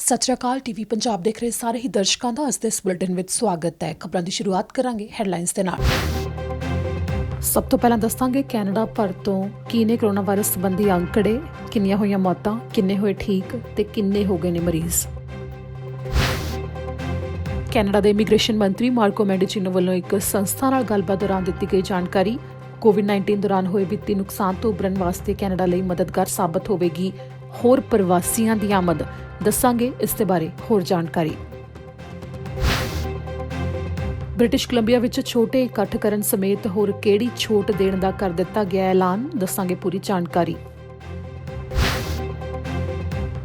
ਸਤਿ ਸ਼੍ਰੀ ਅਕਾਲ ਟੀਵੀ ਪੰਜਾਬ ਦੇਖ ਰਹੇ ਸਾਰੇ ਹੀ ਦਰਸ਼ਕਾਂ ਦਾ ਅੱਜ ਦੇ ਇਸ ਬੁਲੇਟਿਨ ਵਿੱਚ ਸਵਾਗਤ ਹੈ। ਖਬਰਾਂ ਦੀ ਸ਼ੁਰੂਆਤ ਕਰਾਂਗੇ ਹੈਡਲਾਈਨਸ ਦੇ ਨਾਲ। ਸਭ ਤੋਂ ਪਹਿਲਾਂ ਦੱਸਾਂਗੇ ਕੈਨੇਡਾ ਭਰ ਤੋਂ ਕੀ ਨੇ ਕੋਰੋਨਾ ਵਾਇਰਸ ਸੰਬੰਧੀ ਅੰਕੜੇ, ਕਿੰਨੀਆਂ ਹੋਈਆਂ ਮੌਤਾਂ, ਕਿੰਨੇ ਹੋਏ ਠੀਕ ਤੇ ਕਿੰਨੇ ਹੋ ਗਏ ਨੇ ਮਰੀਜ਼। ਕੈਨੇਡਾ ਦੇ ਇਮੀਗ੍ਰੇਸ਼ਨ ਮੰਤਰੀ ਮਾਰਕੋ ਮੈਂਡੀਚੀਨੋ ਵੱਲੋਂ ਇੱਕ ਸੰਸਥਾ ਨਾਲ ਗੱਲਬਾਤ ਦੌਰਾਨ ਦਿੱਤੀ ਗਈ ਜਾਣਕਾਰੀ। ਕੋਵਿਡ-19 ਦੌਰਾਨ ਹੋਏ ਵਿੱਤੀ ਨੁਕਸਾਨ ਤੋਂ ਉਭਰਨ ਵਾਸਤੇ ਕੈਨੇਡਾ ਲਈ ਮਦਦਗਾਰ ਸਾਬਤ ਹੋਵੇਗੀ ਹੋਰ ਪ੍ਰਵਾਸੀਆਂ ਦੀ ਆਮਦ। ਦੱਸਾਂਗੇ ਇਸ ਦੇ ਬਾਰੇ ਹੋਰ ਜਾਣਕਾਰੀ। ਬ੍ਰਿਟਿਸ਼ ਕੋਲੰਬੀਆ ਵਿੱਚ ਛੋਟੇ ਇਕੱਠ ਕਰਨ ਸਮੇਤ ਹੋਰ ਕਿਹੜੀ ਛੋਟ ਦੇਣ ਦਾ ਕਰ ਦਿੱਤਾ ਗਿਆ ਐਲਾਨ। ਦੱਸਾਂਗੇ ਪੂਰੀ ਜਾਣਕਾਰੀ।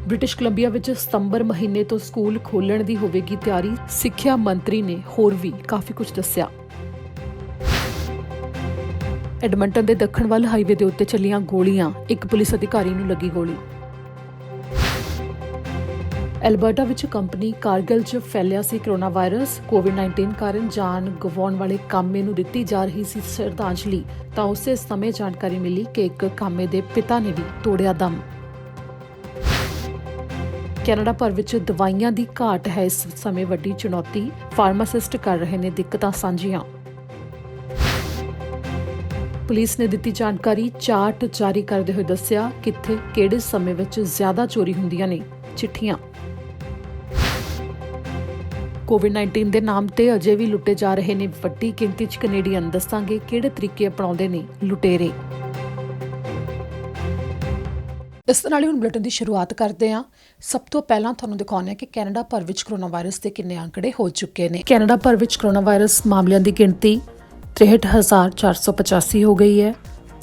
ਬ੍ਰਿਟਿਸ਼ ਕੋਲੰਬੀਆ ਵਿੱਚ ਸਤੰਬਰ ਮਹੀਨੇ ਤੋਂ ਸਕੂਲ ਖੋਲ੍ਹਣ ਦੀ ਹੋਵੇਗੀ ਤਿਆਰੀ। ਸਿੱਖਿਆ ਮੰਤਰੀ ਨੇ ਹੋਰ ਵੀ ਕਾਫੀ ਕੁਝ ਦੱਸਿਆ। ਐਡਮੰਟਨ ਦੇ ਦੱਖਣ ਵੱਲ ਹਾਈਵੇ ਦੇ ਉੱਤੇ ਚੱਲੀਆਂ ਗੋਲੀਆਂ, ਇੱਕ ਪੁਲਿਸ ਅਧਿਕਾਰੀ ਨੂੰ ਲੱਗੀ ਗੋਲੀ। ਐਲਬਰਟਾ ਵਿੱਚ ਕੰਪਨੀ ਕਾਰਗਿਲ 'ਚ ਫੈਲਿਆ ਸੀ ਕੋਰੋਨਾ ਵਾਇਰਸ। ਕੋਵਿਡ-19 ਕਾਰਨ ਜਾਨ ਗਵਾਉਣ ਵਾਲੇ ਕਾਮੇ ਨੂੰ ਦਿੱਤੀ ਜਾ ਰਹੀ ਸੀ ਸ਼ਰਧਾਂਜਲੀ, ਤਾਂ ਉਸੇ ਸਮੇਂ ਜਾਣਕਾਰੀ ਮਿਲੀ ਕਿ ਇੱਕ ਕਾਮੇ ਦੇ ਪਿਤਾ ਨੇ ਵੀ ਤੋੜਿਆ ਦਮ। ਕੈਨੇਡਾ ਭਰ ਵਿੱਚ ਦਵਾਈਆਂ ਦੀ ਘਾਟ ਹੈ ਇਸ ਸਮੇਂ ਵੱਡੀ ਚੁਣੌਤੀ। ਫਾਰਮਾਸਿਸਟ ਕਰ ਰਹੇ ਨੇ ਦਿੱਕਤਾਂ ਸਾਂਝੀਆਂ। ਪੁਲਿਸ ਨੇ ਦਿੱਤੀ ਜਾਣਕਾਰੀ, ਚਾਰਟ ਜਾਰੀ ਕਰਦੇ ਹੋਏ ਦੱਸਿਆ ਕਿੱਥੇ ਕਿਹੜੇ ਸਮੇਂ ਵਿੱਚ ਜ਼ਿਆਦਾ ਚੋਰੀ ਹੁੰਦੀਆਂ ਨੇ ਚਿੱਠੀਆਂ। ਕੋਵਿਡ-19 ਦੇ ਨਾਮ ਤੇ ਅਜੇ ਵੀ ਲੁੱਟੇ ਜਾ ਰਹੇ ਨੇ ਵੱਡੀ ਗਿਣਤੀ 'ਚ ਕੈਨੇਡੀਅਨ। ਦੱਸਾਂਗੇ ਕਿਹੜੇ ਤਰੀਕੇ ਅਪਣਾਉਂਦੇ ਨੇ ਲੁਟੇਰੇ। ਇਸ ਦੇ ਨਾਲ ਹੀ ਹੁਣ ਬੁਲੇਟਿਨ ਦੀ ਸ਼ੁਰੂਆਤ ਕਰਦੇ ਹਾਂ। ਸਭ ਤੋਂ ਪਹਿਲਾਂ ਤੁਹਾਨੂੰ ਦਿਖਾਉਂਦੇ ਹਾਂ ਕਿ ਕੈਨੇਡਾ ਭਰ ਵਿੱਚ ਕੋਰੋਨਾ ਵਾਇਰਸ ਦੇ ਕਿੰਨੇ ਅੰਕੜੇ ਹੋ ਚੁੱਕੇ ਨੇ। ਕੈਨੇਡਾ ਭਰ ਵਿੱਚ ਕੋਰੋਨਾ ਵਾਇਰਸ ਮਾਮਲਿਆਂ ਦੀ ਗਿਣਤੀ 63,485 ਹੋ ਗਈ ਹੈ।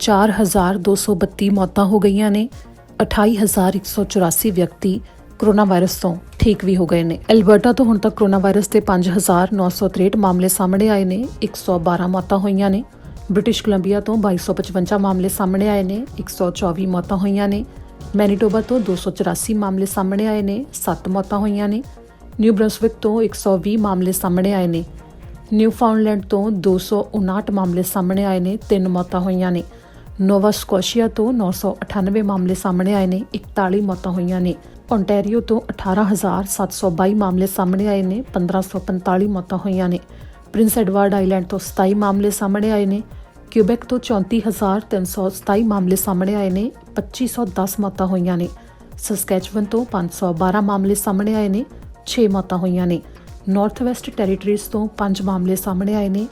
4,232 ਮੌਤਾਂ ਹੋ ਗਈਆਂ ਨੇ। 28,184 ਵਿਅਕਤੀ ਕੋਰੋਨਾ ਵਾਇਰਸ ਤੋਂ ਠੀਕ ਵੀ ਹੋ ਗਏ ਨੇ। ਐਲਬਰਟਾ ਤੋਂ ਹੁਣ ਤੱਕ ਕੋਰੋਨਾ ਵਾਇਰਸ ਦੇ 5,963 ਮਾਮਲੇ ਸਾਹਮਣੇ ਆਏ ਨੇ। 112 ਮੌਤਾਂ ਹੋਈਆਂ ਨੇ। ਬ੍ਰਿਟਿਸ਼ ਕੋਲੰਬੀਆ ਤੋਂ 2,255 ਮਾਮਲੇ ਸਾਹਮਣੇ ਆਏ ਨੇ। 124 ਮੌਤਾਂ ਹੋਈਆਂ ਨੇ। ਮੈਨੀਟੋਬਾ ਤੋਂ 284 ਮਾਮਲੇ ਸਾਹਮਣੇ ਆਏ ਨੇ। 7 ਮੌਤਾਂ ਹੋਈਆਂ ਨੇ। ਨਿਊ ਬ੍ਰੰਸਵਿਕ ਤੋਂ 120 ਮਾਮਲੇ ਸਾਹਮਣੇ ਆਏ ਨੇ। ਨਿਊਫਾਊਂਡਲੈਂਡ ਤੋਂ 259 ਮਾਮਲੇ ਸਾਹਮਣੇ ਆਏ ਨੇ। 3 ਮੌਤਾਂ ਹੋਈਆਂ ਨੇ। ਨੋਵਾ ਸਕੋਸ਼ੀਆ ਤੋਂ 998 ਮਾਮਲੇ ਸਾਹਮਣੇ ਆਏ ਨੇ। 41 ਮੌਤਾਂ ਹੋਈਆਂ ਨੇ। ਓਨਟਾਰੀਓ ਤੋਂ 18,722 ਮਾਮਲੇ ਸਾਹਮਣੇ ਆਏ ਨੇ। 1,545 ਮੌਤਾਂ ਹੋਈਆਂ ਨੇ। ਪ੍ਰਿੰਸ ਐਡਵਰਡ ਆਈਲੈਂਡ ਤੋਂ 27 ਮਾਮਲੇ ਸਾਹਮਣੇ ਆਏ ਨੇ। ਕਿਊਬੈਕ ਤੋਂ 34,327 ਮਾਮਲੇ ਸਾਹਮਣੇ ਆਏ ਨੇ। 2,510 ਮੌਤਾਂ ਹੋਈਆਂ ਨੇ। ਸਸਕੈਚਵਨ ਤੋਂ 512 ਮਾਮਲੇ ਸਾਹਮਣੇ ਆਏ ਨੇ। 6 ਮੌਤਾਂ ਹੋਈਆਂ ਨੇ। ਨਾਰਥ ਵੈਸਟ ਟੈਰੀਟਰੀਜ਼ ਤੋਂ 5 ਮਾਮਲੇ ਸਾਹਮਣੇ ਆਏ ਨੇ।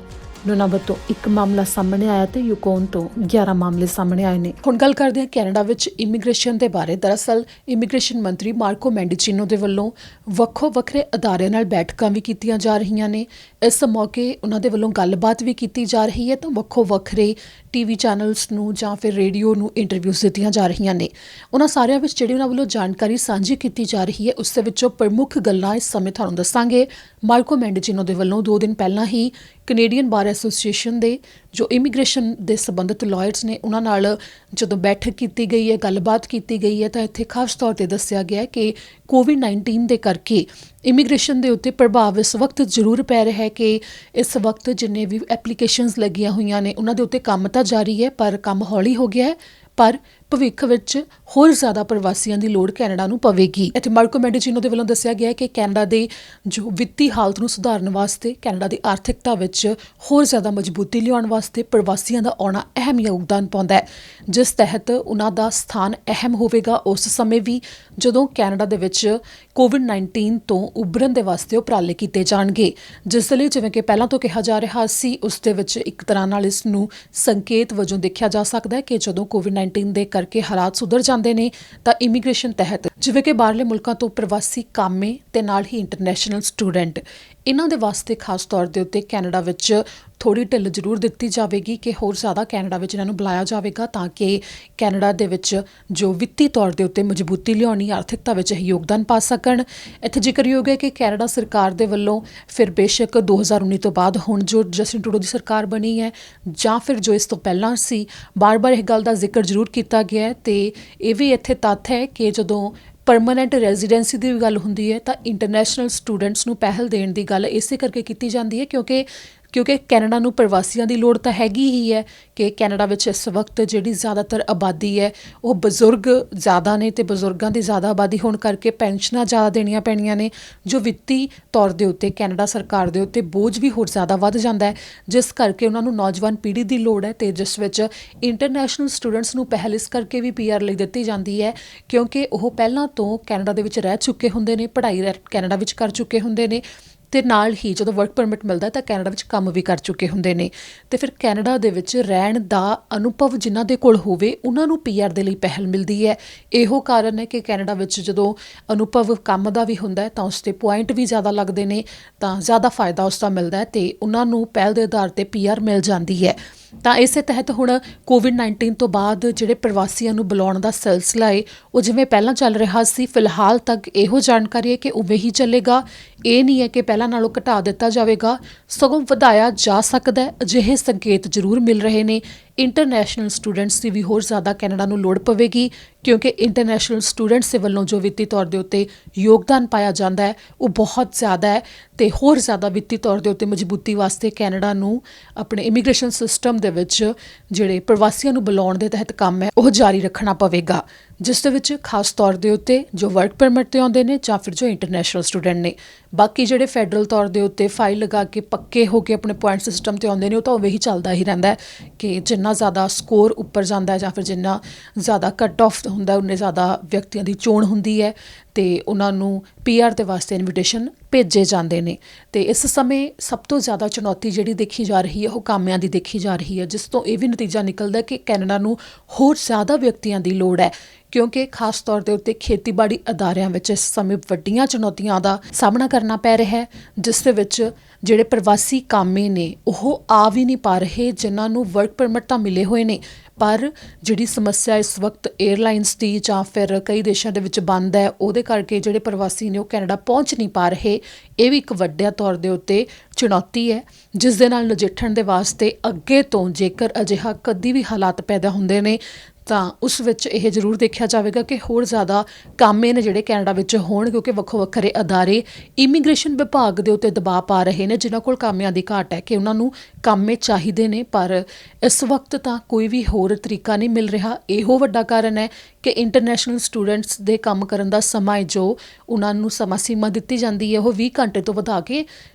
ਨੁਨਾਵਤ ਤੋਂ 1 ਮਾਮਲਾ ਸਾਹਮਣੇ ਆਇਆ ਤੇ ਯੂਕੋਨ ਤੋਂ 11 ਮਾਮਲੇ ਸਾਹਮਣੇ ਆਏ ਨੇ। ਹੁਣ ਗੱਲ ਕਰਦੇ ਹਾਂ ਕੈਨੇਡਾ ਵਿੱਚ ਇਮੀਗ੍ਰੇਸ਼ਨ ਦੇ ਬਾਰੇ। ਦਰਅਸਲ ਇਮੀਗ੍ਰੇਸ਼ਨ ਮੰਤਰੀ ਮਾਰਕੋ ਮੈਂਡੀਚੀਨੋ ਦੇ ਵੱਲੋਂ ਵੱਖੋ ਵੱਖਰੇ ਅਦਾਰਿਆਂ ਨਾਲ ਬੈਠਕਾਂ ਵੀ ਕੀਤੀਆਂ ਜਾ ਰਹੀਆਂ ਨੇ। ਇਸ ਮੌਕੇ ਉਹਨਾਂ ਦੇ ਵੱਲੋਂ ਗੱਲਬਾਤ ਵੀ ਕੀਤੀ ਜਾ ਰਹੀ ਹੈ ਤਾਂ ਵੱਖੋ ਵੱਖਰੇ ਟੀਵੀ ਚੈਨਲਸ ਨੂੰ ਜਾਂ ਫਿਰ ਰੇਡੀਓ ਨੂੰ ਇੰਟਰਵਿਊਜ਼ ਦਿੱਤੀਆਂ ਜਾ ਰਹੀਆਂ ਨੇ। ਉਹਨਾਂ ਸਾਰਿਆਂ ਵਿੱਚ ਜਿਹੜੀ ਉਹਨਾਂ ਵੱਲੋਂ ਜਾਣਕਾਰੀ ਸਾਂਝੀ ਕੀਤੀ ਜਾ ਰਹੀ ਹੈ ਉਸ ਦੇ ਵਿੱਚੋਂ ਪ੍ਰਮੁੱਖ ਗੱਲਾਂ ਇਸ ਸਮੇਂ ਤੁਹਾਨੂੰ ਦੱਸਾਂਗੇ। ਮਾਰਕੋ ਮੈਂਡੀਚੀਨੋ ਦੇ ਵੱਲੋਂ 2 ਦਿਨ ਪਹਿਲਾਂ ਹੀ ਕੈਨੇਡੀਅਨ ਬਾਰ ਐਸੋਸੀਏਸ਼ਨ ਦੇ ਜੋ ਇਮੀਗ੍ਰੇਸ਼ਨ ਦੇ ਸੰਬੰਧਿਤ ਲਾਇਰਸ ਨੇ ਉਹਨਾਂ ਨਾਲ ਜਦੋਂ ਬੈਠਕ ਕੀਤੀ ਗਈ ਹੈ, ਗੱਲਬਾਤ ਕੀਤੀ ਗਈ ਹੈ ਤਾਂ ਇੱਥੇ ਖਾਸ ਤੌਰ 'ਤੇ ਦੱਸਿਆ ਗਿਆ ਕਿ ਕੋਵਿਡ-19 ਦੇ ਕਰਕੇ ਇਮੀਗ੍ਰੇਸ਼ਨ ਦੇ ਉੱਤੇ ਪ੍ਰਭਾਵ ਇਸ ਵਕਤ ਜ਼ਰੂਰ ਪੈ ਰਿਹਾ ਹੈ ਕਿ ਇਸ ਵਕਤ ਜਿੰਨੇ ਵੀ ਐਪਲੀਕੇਸ਼ਨਸ ਲੱਗੀਆਂ ਹੋਈਆਂ ਨੇ ਉਹਨਾਂ ਦੇ ਉੱਤੇ ਕੰਮ ਤਾਂ ਜਾਰੀ ਹੈ ਪਰ ਕੰਮ ਹੌਲੀ ਹੋ ਗਿਆ ਹੈ। ਪਰ ਭਵਿੱਖ ਵਿੱਚ ਹੋਰ ਜ਼ਿਆਦਾ ਪ੍ਰਵਾਸੀਆਂ ਦੀ ਲੋੜ ਕੈਨੇਡਾ ਨੂੰ ਪਵੇਗੀ। ਇੱਥੇ ਮਾਰਕੋ ਮੈਂਡੀਚੀਨੋ ਦੇ ਵੱਲੋਂ ਦੱਸਿਆ ਗਿਆ ਕਿ ਕੈਨੇਡਾ ਦੇ ਜੋ ਵਿੱਤੀ ਹਾਲਤ ਨੂੰ ਸੁਧਾਰਨ ਵਾਸਤੇ, ਕੈਨੇਡਾ ਦੀ ਆਰਥਿਕਤਾ ਵਿੱਚ ਹੋਰ ਜ਼ਿਆਦਾ ਮਜ਼ਬੂਤੀ ਲਿਆਉਣ ਵਾਸਤੇ ਪ੍ਰਵਾਸੀਆਂ ਦਾ ਆਉਣਾ ਅਹਿਮ ਯੋਗਦਾਨ ਪਾਉਂਦਾ ਹੈ, ਜਿਸ ਤਹਿਤ ਉਹਨਾਂ ਦਾ ਸਥਾਨ ਅਹਿਮ ਹੋਵੇਗਾ ਉਸ ਸਮੇਂ ਵੀ ਜਦੋਂ ਕੈਨੇਡਾ ਦੇ ਵਿੱਚ ਕੋਵਿਡ-19 ਤੋਂ ਉਭਰਨ ਦੇ ਵਾਸਤੇ ਉਪਰਾਲੇ ਕੀਤੇ ਜਾਣਗੇ। ਜਿਸ ਲਈ ਜਿਵੇਂ ਕਿ ਪਹਿਲਾਂ ਤੋਂ ਕਿਹਾ ਜਾ ਰਿਹਾ ਸੀ ਉਸ ਦੇ ਵਿੱਚ ਇੱਕ ਤਰ੍ਹਾਂ ਨਾਲ ਇਸ ਨੂੰ ਸੰਕੇਤ ਵਜੋਂ ਦੇਖਿਆ ਜਾ ਸਕਦਾ ਹੈ ਕਿ ਜਦੋਂ ਕੋਵਿਡ-19 ਦੇ ਕਰਕੇ ਹਾਲਾਤ ਸੁਧਰ ਜਾਂਦੇ ਨੇ ਤਾਂ ਇਮੀਗ੍ਰੇਸ਼ਨ ਤਹਿਤ ਜਿਵੇਂ ਕਿ ਬਾਹਰਲੇ ਮੁਲਕਾਂ ਤੋਂ ਪ੍ਰਵਾਸੀ ਕਾਮੇ ਤੇ ਨਾਲ ਹੀ ਇੰਟਰਨੈਸ਼ਨਲ ਸਟੂਡੈਂਟ, ਇਹਨਾਂ ਦੇ ਵਾਸਤੇ ਖਾਸ ਤੌਰ ਦੇ ਉੱਤੇ ਕੈਨੇਡਾ ਵਿੱਚ ਥੋੜ੍ਹੀ ਢਿੱਲ ਜ਼ਰੂਰ ਦਿੱਤੀ ਜਾਵੇਗੀ ਕਿ ਹੋਰ ਜ਼ਿਆਦਾ ਕੈਨੇਡਾ ਵਿੱਚ ਇਹਨਾਂ ਨੂੰ ਬੁਲਾਇਆ ਜਾਵੇਗਾ ਤਾਂ ਕਿ ਕੈਨੇਡਾ ਦੇ ਵਿੱਚ ਜੋ ਵਿੱਤੀ ਤੌਰ ਦੇ ਉੱਤੇ ਮਜ਼ਬੂਤੀ ਲਿਆਉਣੀ, ਆਰਥਿਕਤਾ ਵਿੱਚ ਇਹ ਯੋਗਦਾਨ ਪਾ ਸਕਣ। ਇੱਥੇ ਜ਼ਿਕਰਯੋਗ ਹੈ ਕਿ ਕੈਨੇਡਾ ਸਰਕਾਰ ਦੇ ਵੱਲੋਂ ਫਿਰ ਬੇਸ਼ੱਕ 2019 ਤੋਂ ਬਾਅਦ ਹੁਣ ਜੋ ਜਸਟਿਨ ਟਰੂਡੋ ਦੀ ਸਰਕਾਰ ਬਣੀ ਹੈ ਜਾਂ ਫਿਰ ਜੋ ਇਸ ਤੋਂ ਪਹਿਲਾਂ ਸੀ, ਬਾਰ-ਬਾਰ ਇਹ ਗੱਲ ਦਾ ਜ਼ਿਕਰ ਜ਼ਰੂਰ ਕੀਤਾ ਗਿਆ ਤੇ ਇਹ ਵੀ ਇੱਥੇ ਤੱਥ ਹੈ ਕਿ ਜਦੋਂ ਪਰਮਾਨੈਂਟ ਰੈਜ਼ੀਡੈਂਸੀ ਦੀ ਗੱਲ ਹੁੰਦੀ ਹੈ ਤਾਂ ਇੰਟਰਨੈਸ਼ਨਲ ਸਟੂਡੈਂਟਸ ਨੂੰ ਪਹਿਲ ਦੇਣ ਦੀ ਗੱਲ ਇਸੇ ਕਰਕੇ ਕੀਤੀ ਜਾਂਦੀ ਹੈ ਕਿਉਂਕਿ ਕਿਉਂਕਿ ਕੈਨੇਡਾ ਨੂੰ ਪ੍ਰਵਾਸੀਆਂ ਦੀ ਲੋੜ ਤਾਂ ਹੈਗੀ ਹੀ ਹੈ ਕਿ ਕੈਨੇਡਾ ਵਿੱਚ ਇਸ ਵਕਤ ਜਿਹੜੀ ਜ਼ਿਆਦਾਤਰ ਆਬਾਦੀ ਹੈ ਉਹ ਬਜ਼ੁਰਗ ਜ਼ਿਆਦਾ ਨੇ ਅਤੇ ਬਜ਼ੁਰਗਾਂ ਦੀ ਜ਼ਿਆਦਾ ਆਬਾਦੀ ਹੋਣ ਕਰਕੇ ਪੈਨਸ਼ਨਾਂ ਜ਼ਿਆਦਾ ਦੇਣੀਆਂ ਪੈਣੀਆਂ ਨੇ, ਜੋ ਵਿੱਤੀ ਤੌਰ ਦੇ ਉੱਤੇ ਕੈਨੇਡਾ ਸਰਕਾਰ ਦੇ ਉੱਤੇ ਬੋਝ ਵੀ ਹੋਰ ਜ਼ਿਆਦਾ ਵੱਧ ਜਾਂਦਾ ਹੈ, ਜਿਸ ਕਰਕੇ ਉਹਨਾਂ ਨੂੰ ਨੌਜਵਾਨ ਪੀੜ੍ਹੀ ਦੀ ਲੋੜ ਹੈ ਅਤੇ ਜਿਸ ਵਿੱਚ ਇੰਟਰਨੈਸ਼ਨਲ ਸਟੂਡੈਂਟਸ ਨੂੰ ਪਹਿਲ ਇਸ ਕਰਕੇ ਵੀ PR ਲਈ ਦਿੱਤੀ ਜਾਂਦੀ ਹੈ ਕਿਉਂਕਿ ਉਹ ਪਹਿਲਾਂ ਤੋਂ ਕੈਨੇਡਾ ਦੇ ਵਿੱਚ ਰਹਿ ਚੁੱਕੇ ਹੁੰਦੇ ਨੇ, ਪੜ੍ਹਾਈ ਕੈਨੇਡਾ ਵਿੱਚ ਕਰ ਚੁੱਕੇ ਹੁੰਦੇ ਨੇ ਅਤੇ ਨਾਲ ਹੀ ਜਦੋਂ ਵਰਕ ਪਰਮਿਟ ਮਿਲਦਾ ਤਾਂ ਕੈਨੇਡਾ ਵਿੱਚ ਕੰਮ ਵੀ ਕਰ ਚੁੱਕੇ ਹੁੰਦੇ ਨੇ ਅਤੇ ਫਿਰ ਕੈਨੇਡਾ ਦੇ ਵਿੱਚ ਰਹਿਣ ਦਾ ਅਨੁਭਵ ਜਿਨ੍ਹਾਂ ਦੇ ਕੋਲ ਹੋਵੇ ਉਹਨਾਂ ਨੂੰ PR ਦੇ ਲਈ ਪਹਿਲ ਮਿਲਦੀ ਹੈ। ਇਹੋ ਕਾਰਨ ਹੈ ਕਿ ਕੈਨੇਡਾ ਵਿੱਚ ਜਦੋਂ ਅਨੁਭਵ ਕੰਮ ਦਾ ਵੀ ਹੁੰਦਾ ਹੈ ਤਾਂ ਉਸ 'ਤੇ ਪੁਆਇੰਟ ਵੀ ਜ਼ਿਆਦਾ ਲੱਗਦੇ ਨੇ, ਤਾਂ ਜ਼ਿਆਦਾ ਫਾਇਦਾ ਉਸ ਦਾ ਮਿਲਦਾ ਹੈ ਅਤੇ ਉਹਨਾਂ ਨੂੰ ਪਹਿਲ ਦੇ ਆਧਾਰ 'ਤੇ PR ਮਿਲ ਜਾਂਦੀ ਹੈ। ਤਾਂ ਇਸੇ ਤਹਿਤ ਹੁਣ COVID-19 ਤੋਂ ਬਾਅਦ ਜਿਹੜੇ ਪ੍ਰਵਾਸੀਆਂ ਨੂੰ ਬੁਲਾਉਣ ਦਾ ਸਿਲਸਿਲਾ ਹੈ ਉਹ ਜਿਵੇਂ ਪਹਿਲਾਂ ਚੱਲ ਰਿਹਾ ਸੀ, ਫਿਲਹਾਲ ਤੱਕ ਇਹੋ ਜਾਣਕਾਰੀ ਹੈ ਕਿ ਉਵੇਂ ਹੀ ਚੱਲੇਗਾ। ਇਹ ਨਹੀਂ ਹੈ ਕਿ ਪਹਿਲਾਂ ਨਾਲੋਂ ਘਟਾ ਦਿੱਤਾ ਜਾਵੇਗਾ, ਸਗੋਂ ਵਧਾਇਆ ਜਾ ਸਕਦਾ ਹੈ। ਅਜਿਹੇ ਸੰਕੇਤ ਜ਼ਰੂਰ ਮਿਲ ਰਹੇ ਨੇ। ਇੰਟਰਨੈਸ਼ਨਲ ਸਟੂਡੈਂਟਸ ਦੀ ਵੀ ਹੋਰ ਜ਼ਿਆਦਾ ਕੈਨੇਡਾ ਨੂੰ ਲੋੜ ਪਵੇਗੀ ਕਿਉਂਕਿ ਇੰਟਰਨੈਸ਼ਨਲ ਸਟੂਡੈਂਟਸ ਦੇ ਵੱਲੋਂ ਜੋ ਵਿੱਤੀ ਤੌਰ ਦੇ ਉੱਤੇ ਯੋਗਦਾਨ ਪਾਇਆ ਜਾਂਦਾ ਹੈ ਉਹ ਬਹੁਤ ਜ਼ਿਆਦਾ ਹੈ ਅਤੇ ਹੋਰ ਜ਼ਿਆਦਾ ਵਿੱਤੀ ਤੌਰ ਦੇ ਉੱਤੇ ਮਜ਼ਬੂਤੀ ਵਾਸਤੇ ਕੈਨੇਡਾ ਨੂੰ ਆਪਣੇ ਇਮੀਗ੍ਰੇਸ਼ਨ ਸਿਸਟਮ ਦੇ ਵਿੱਚ ਜਿਹੜੇ ਪ੍ਰਵਾਸੀਆਂ ਨੂੰ ਬੁਲਾਉਣ ਦੇ ਤਹਿਤ ਕੰਮ ਹੈ ਉਹ ਜਾਰੀ ਰੱਖਣਾ ਪਵੇਗਾ, ਜਿਸ ਦੇ ਵਿੱਚ ਖਾਸ ਤੌਰ ਦੇ ਉੱਤੇ ਜੋ ਵਰਕ ਪਰਮਿਟ 'ਤੇ ਆਉਂਦੇ ਨੇ ਜਾਂ ਫਿਰ ਜੋ ਇੰਟਰਨੈਸ਼ਨਲ ਸਟੂਡੈਂਟ ਨੇ। ਬਾਕੀ ਜਿਹੜੇ ਫੈਡਰਲ ਤੌਰ ਦੇ ਉੱਤੇ ਫਾਈਲ ਲਗਾ ਕੇ ਪੱਕੇ ਹੋ ਕੇ ਆਪਣੇ ਪੁਆਇੰਟ ਸਿਸਟਮ 'ਤੇ ਆਉਂਦੇ ਨੇ ਉਹ ਤਾਂ ਉਵੇਂ ਹੀ ਚੱਲਦਾ ਹੀ ਰਹਿੰਦਾ ਹੈ ਕਿ ਜਿੰਨਾ ਜ਼ਿਆਦਾ ਸਕੋਰ ਉੱਪਰ ਜਾਂਦਾ ਹੈ ਜਾਂ ਫਿਰ ਜਿੰਨਾ ਜ਼ਿਆਦਾ ਕੱਟ ਆਫ ਹੁੰਦਾ ਉਨੇ ਜ਼ਿਆਦਾ ਵਿਅਕਤੀਆਂ ਦੀ ਚੋਣ ਹੁੰਦੀ ਹੈ ਅਤੇ ਉਹਨਾਂ ਨੂੰ PR ਦੇ ਵਾਸਤੇ ਇਨਵੀਟੇਸ਼ਨ ਭੇਜੇ ਜਾਂਦੇ ਨੇ। ਅਤੇ ਇਸ ਸਮੇਂ ਸਭ ਤੋਂ ਜ਼ਿਆਦਾ ਚੁਣੌਤੀ ਜਿਹੜੀ ਦੇਖੀ ਜਾ ਰਹੀ ਹੈ ਉਹ ਕਾਮਿਆਂ ਦੀ ਦੇਖੀ ਜਾ ਰਹੀ ਹੈ, ਜਿਸ ਤੋਂ ਇਹ ਵੀ ਨਤੀਜਾ ਨਿਕਲਦਾ ਕਿ ਕੈਨੇਡਾ ਨੂੰ ਹੋਰ ਜ਼ਿਆਦਾ ਵਿਅਕਤੀਆਂ ਦੀ ਲੋੜ ਹੈ ਕਿਉਂਕਿ ਖਾਸ ਤੌਰ ਦੇ ਉੱਤੇ ਖੇਤੀਬਾੜੀ ਅਦਾਰਿਆਂ ਵਿੱਚ ਇਸ ਸਮੇਂ ਵੱਡੀਆਂ ਚੁਣੌਤੀਆਂ ਦਾ ਸਾਹਮਣਾ ਕਰਨਾ ਪੈ ਰਿਹਾ ਹੈ, ਜਿਸ ਦੇ ਵਿੱਚ ਜਿਹੜੇ ਪ੍ਰਵਾਸੀ ਕਾਮੇ ਨੇ ਉਹ ਆ ਵੀ ਨਹੀਂ ਪਾ ਰਹੇ ਜਿਨ੍ਹਾਂ ਨੂੰ ਵਰਕ ਪਰਮਿਟ ਤਾਂ ਮਿਲੇ ਹੋਏ ਨੇ, ਪਰ ਜਿਹੜੀ ਸਮੱਸਿਆ ਇਸ ਵਕਤ ਏਅਰਲਾਈਨਸ ਦੀ ਜਾਂ ਫਿਰ ਕਈ ਦੇਸ਼ਾਂ ਦੇ ਵਿੱਚ ਬੰਦ ਹੈ ਉਹਦੇ ਕਰਕੇ ਜਿਹੜੇ ਪ੍ਰਵਾਸੀ ਨੇ ਉਹ ਕੈਨੇਡਾ ਪਹੁੰਚ ਨਹੀਂ ਪਾ ਰਹੇ। ਇਹ ਵੀ ਇੱਕ ਵੱਡੇ ਤੌਰ ਦੇ ਉੱਤੇ ਚੁਣੌਤੀ ਹੈ ਜਿਸ ਦੇ ਨਾਲ ਨਜਿੱਠਣ ਦੇ ਵਾਸਤੇ ਅੱਗੇ ਤੋਂ ਜੇਕਰ ਅਜਿਹਾ ਕਦੀ ਵੀ ਹਾਲਾਤ ਪੈਦਾ ਹੁੰਦੇ ਨੇ ਤਾਂ ਉਸ ਵਿੱਚ ਇਹ ਜ਼ਰੂਰ ਦੇਖਿਆ ਜਾਵੇਗਾ ਕਿ ਹੋਰ ਜ਼ਿਆਦਾ ਕਾਮੇ ਨੇ ਜਿਹੜੇ ਕੈਨੇਡਾ ਵਿੱਚ ਹੋਣ ਕਿਉਂਕਿ ਵੱਖੋ ਵੱਖਰੇ ਅਦਾਰੇ ਇਮੀਗ੍ਰੇਸ਼ਨ ਵਿਭਾਗ ਦੇ ਉੱਤੇ ਦਬਾਅ ਪਾ ਰਹੇ ਨੇ ਜਿਨ੍ਹਾਂ ਕੋਲ ਕਾਮਿਆਂ ਦੀ ਘਾਟ ਹੈ ਕਿ ਉਹਨਾਂ ਨੂੰ ਕਾਮੇ ਚਾਹੀਦੇ ਨੇ, ਪਰ ਇਸ ਵਕਤ ਤਾਂ ਕੋਈ ਵੀ ਹੋਰ ਤਰੀਕਾ ਨਹੀਂ ਮਿਲ ਰਿਹਾ। ਇਹੋ ਵੱਡਾ ਕਾਰਨ ਹੈ ਕਿ ਇੰਟਰਨੈਸ਼ਨਲ ਸਟੂਡੈਂਟਸ ਦੇ ਕੰਮ ਕਰਨ ਦਾ ਸਮਾਂ ਹੈ ਜੋ ਉਹਨਾਂ ਨੂੰ ਸਮਾਂ ਸੀਮਾ ਦਿੱਤੀ ਜਾਂਦੀ ਹੈ ਉਹ 20 ਘੰਟੇ ਤੋਂ ਵਧਾ ਕੇ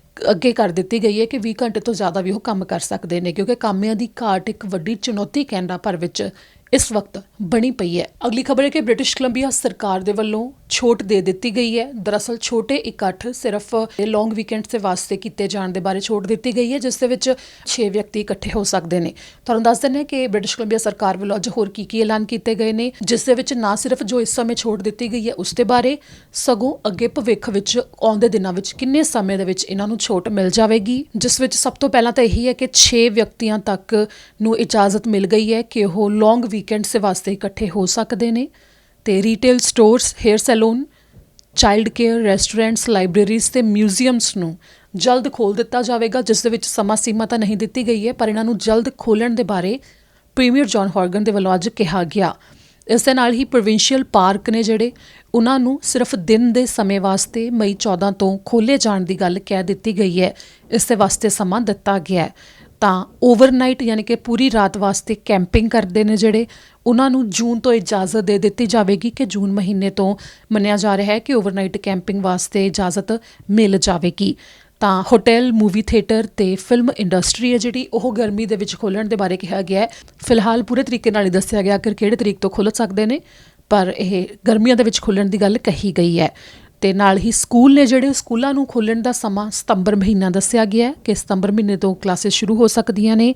ਅੱਗੇ ਕਰ ਦਿੱਤੀ ਗਈ ਹੈ ਕਿ 20 ਘੰਟੇ ਤੋਂ ਜ਼ਿਆਦਾ ਵੀ ਉਹ ਕੰਮ ਕਰ ਸਕਦੇ ਨੇ ਕਿਉਂਕਿ ਕਾਮਿਆਂ ਦੀ ਘਾਟ ਇੱਕ ਵੱਡੀ ਚੁਣੌਤੀ ਕੈਨੇਡਾ ਭਰ ਵਿੱਚ ਇਸ ਵਕਤ ਬਣੀ ਪਈ ਹੈ। ਅਗਲੀ ਖਬਰ ਹੈ ਕਿ ਬ੍ਰਿਟਿਸ਼ ਕੋਲੰਬੀਆ ਸਰਕਾਰ ਦੇ ਵੱਲੋਂ ਛੋਟ ਦੇ ਦਿੱਤੀ ਗਈ ਹੈ। ਦਰਅਸਲ ਛੋਟੇ ਇਕੱਠ ਸਿਰਫ ਲੌਂਗ ਵੀਕਐਂਡਸ ਦੇ ਵਾਸਤੇ ਕੀਤੇ ਜਾਣ ਦੇ ਬਾਰੇ ਛੋਟ ਦਿੱਤੀ ਗਈ ਹੈ ਜਿਸ ਦੇ ਵਿੱਚ 6 ਵਿਅਕਤੀ ਇਕੱਠੇ ਹੋ ਸਕਦੇ ਨੇ। ਤੁਹਾਨੂੰ ਦੱਸ ਦਿੰਦੇ ਹਾਂ ਕਿ ਬ੍ਰਿਟਿਸ਼ ਕੋਲੰਬੀਆ ਸਰਕਾਰ ਵੱਲੋਂ ਅੱਜ ਹੋਰ ਕੀ ਐਲਾਨ ਕੀਤੇ ਗਏ ਨੇ, ਜਿਸ ਦੇ ਵਿੱਚ ਨਾ ਸਿਰਫ ਜੋ ਇਸ ਸਮੇਂ ਛੋਟ ਦਿੱਤੀ ਗਈ ਹੈ ਉਸ ਦੇ ਬਾਰੇ, ਸਗੋਂ ਅੱਗੇ ਭਵਿੱਖ ਵਿੱਚ ਆਉਂਦੇ ਦਿਨਾਂ ਵਿੱਚ ਕਿੰਨੇ ਸਮੇਂ ਦੇ ਵਿੱਚ ਇਹਨਾਂ ਨੂੰ ਛੋਟ ਮਿਲ ਜਾਵੇਗੀ, ਜਿਸ ਵਿੱਚ ਸਭ ਤੋਂ ਪਹਿਲਾਂ ਤਾਂ ਇਹੀ ਹੈ ਕਿ 6 ਵਿਅਕਤੀਆਂ ਤੱਕ ਨੂੰ ਇਜਾਜ਼ਤ ਮਿਲ ਗਈ ਹੈ ਕਿ ਉਹ ਲੌਂਗ ਵੀਕਐਂਡਸ ਦੇ ਵਾਸਤੇ ਇਕੱਠੇ ਹੋ ਸਕਦੇ ਨੇ ਅਤੇ retail stores, hair salon, child care, restaurants, libraries ਅਤੇ ਮਿਊਜ਼ੀਅਮਸ ਨੂੰ ਜਲਦ ਖੋਲ੍ਹ ਦਿੱਤਾ ਜਾਵੇਗਾ, ਜਿਸ ਦੇ ਵਿੱਚ ਸਮਾਂ ਸੀਮਾ ਤਾਂ ਨਹੀਂ ਦਿੱਤੀ ਗਈ ਹੈ ਪਰ ਇਹਨਾਂ ਨੂੰ ਜਲਦ ਖੋਲ੍ਹਣ ਦੇ ਬਾਰੇ ਪ੍ਰੀਮੀਅਰ ਜੌਨ ਹੌਰਗਨ ਦੇ ਵੱਲੋਂ ਅੱਜ ਕਿਹਾ ਗਿਆ। ਇਸ ਦੇ ਨਾਲ ਹੀ ਪ੍ਰੋਵਿੰਸ਼ੀਅਲ ਪਾਰਕ ਨੇ ਜਿਹੜੇ ਉਹਨਾਂ ਨੂੰ ਸਿਰਫ ਦਿਨ ਦੇ ਸਮੇਂ ਵਾਸਤੇ ਮਈ 14 ਤੋਂ ਖੋਲ੍ਹੇ ਜਾਣ ਦੀ ਗੱਲ ਕਹਿ ਦਿੱਤੀ ਗਈ ਹੈ। ਇਸ ਦੇ ਵਾਸਤੇ ਸਮਾਂ ਦਿੱਤਾ ਗਿਆ ਹੈ। ਤਾਂ ਓਵਰਨਾਈਟ ਯਾਨੀ ਕਿ ਪੂਰੀ ਰਾਤ ਵਾਸਤੇ ਕੈਂਪਿੰਗ ਕਰਦੇ ਨੇ ਜਿਹੜੇ ਉਹਨਾਂ ਨੂੰ ਜੂਨ ਤੋਂ ਇਜਾਜ਼ਤ ਦੇ ਦਿੱਤੀ ਜਾਵੇਗੀ ਕਿ ਜੂਨ ਮਹੀਨੇ ਤੋਂ ਮੰਨਿਆ ਜਾ ਰਿਹਾ ਹੈ ਕਿ ਓਵਰਨਾਈਟ ਕੈਂਪਿੰਗ ਵਾਸਤੇ ਇਜਾਜ਼ਤ ਮਿਲ ਜਾਵੇਗੀ। ਤਾਂ ਹੋਟਲ, ਮੂਵੀ ਥੀਏਟਰ ਅਤੇ ਫਿਲਮ ਇੰਡਸਟਰੀ ਹੈ ਜਿਹੜੀ ਉਹ ਗਰਮੀ ਦੇ ਵਿੱਚ ਖੋਲ੍ਹਣ ਦੇ ਬਾਰੇ ਕਿਹਾ ਗਿਆ ਹੈ। ਫਿਲਹਾਲ ਪੂਰੇ ਤਰੀਕੇ ਨਾਲ ਹੀ ਦੱਸਿਆ ਗਿਆ ਕਿ ਕਿਹੜੇ ਤਰੀਕ ਤੋਂ ਖੁੱਲ੍ਹ ਸਕਦੇ ਨੇ, ਪਰ ਇਹ ਗਰਮੀਆਂ ਦੇ ਵਿੱਚ ਖੁੱਲ੍ਹਣ ਦੀ ਗੱਲ ਕਹੀ ਗਈ ਹੈ। ਅਤੇ ਨਾਲ ਹੀ ਸਕੂਲ ਨੇ ਜਿਹੜੇ ਸਕੂਲਾਂ ਨੂੰ ਖੋਲ੍ਹਣ ਦਾ ਸਮਾਂ ਸਤੰਬਰ ਮਹੀਨਾ ਦੱਸਿਆ ਗਿਆ ਕਿ ਸਤੰਬਰ ਮਹੀਨੇ ਤੋਂ ਕਲਾਸਿਸ ਸ਼ੁਰੂ ਹੋ ਸਕਦੀਆਂ ਨੇ।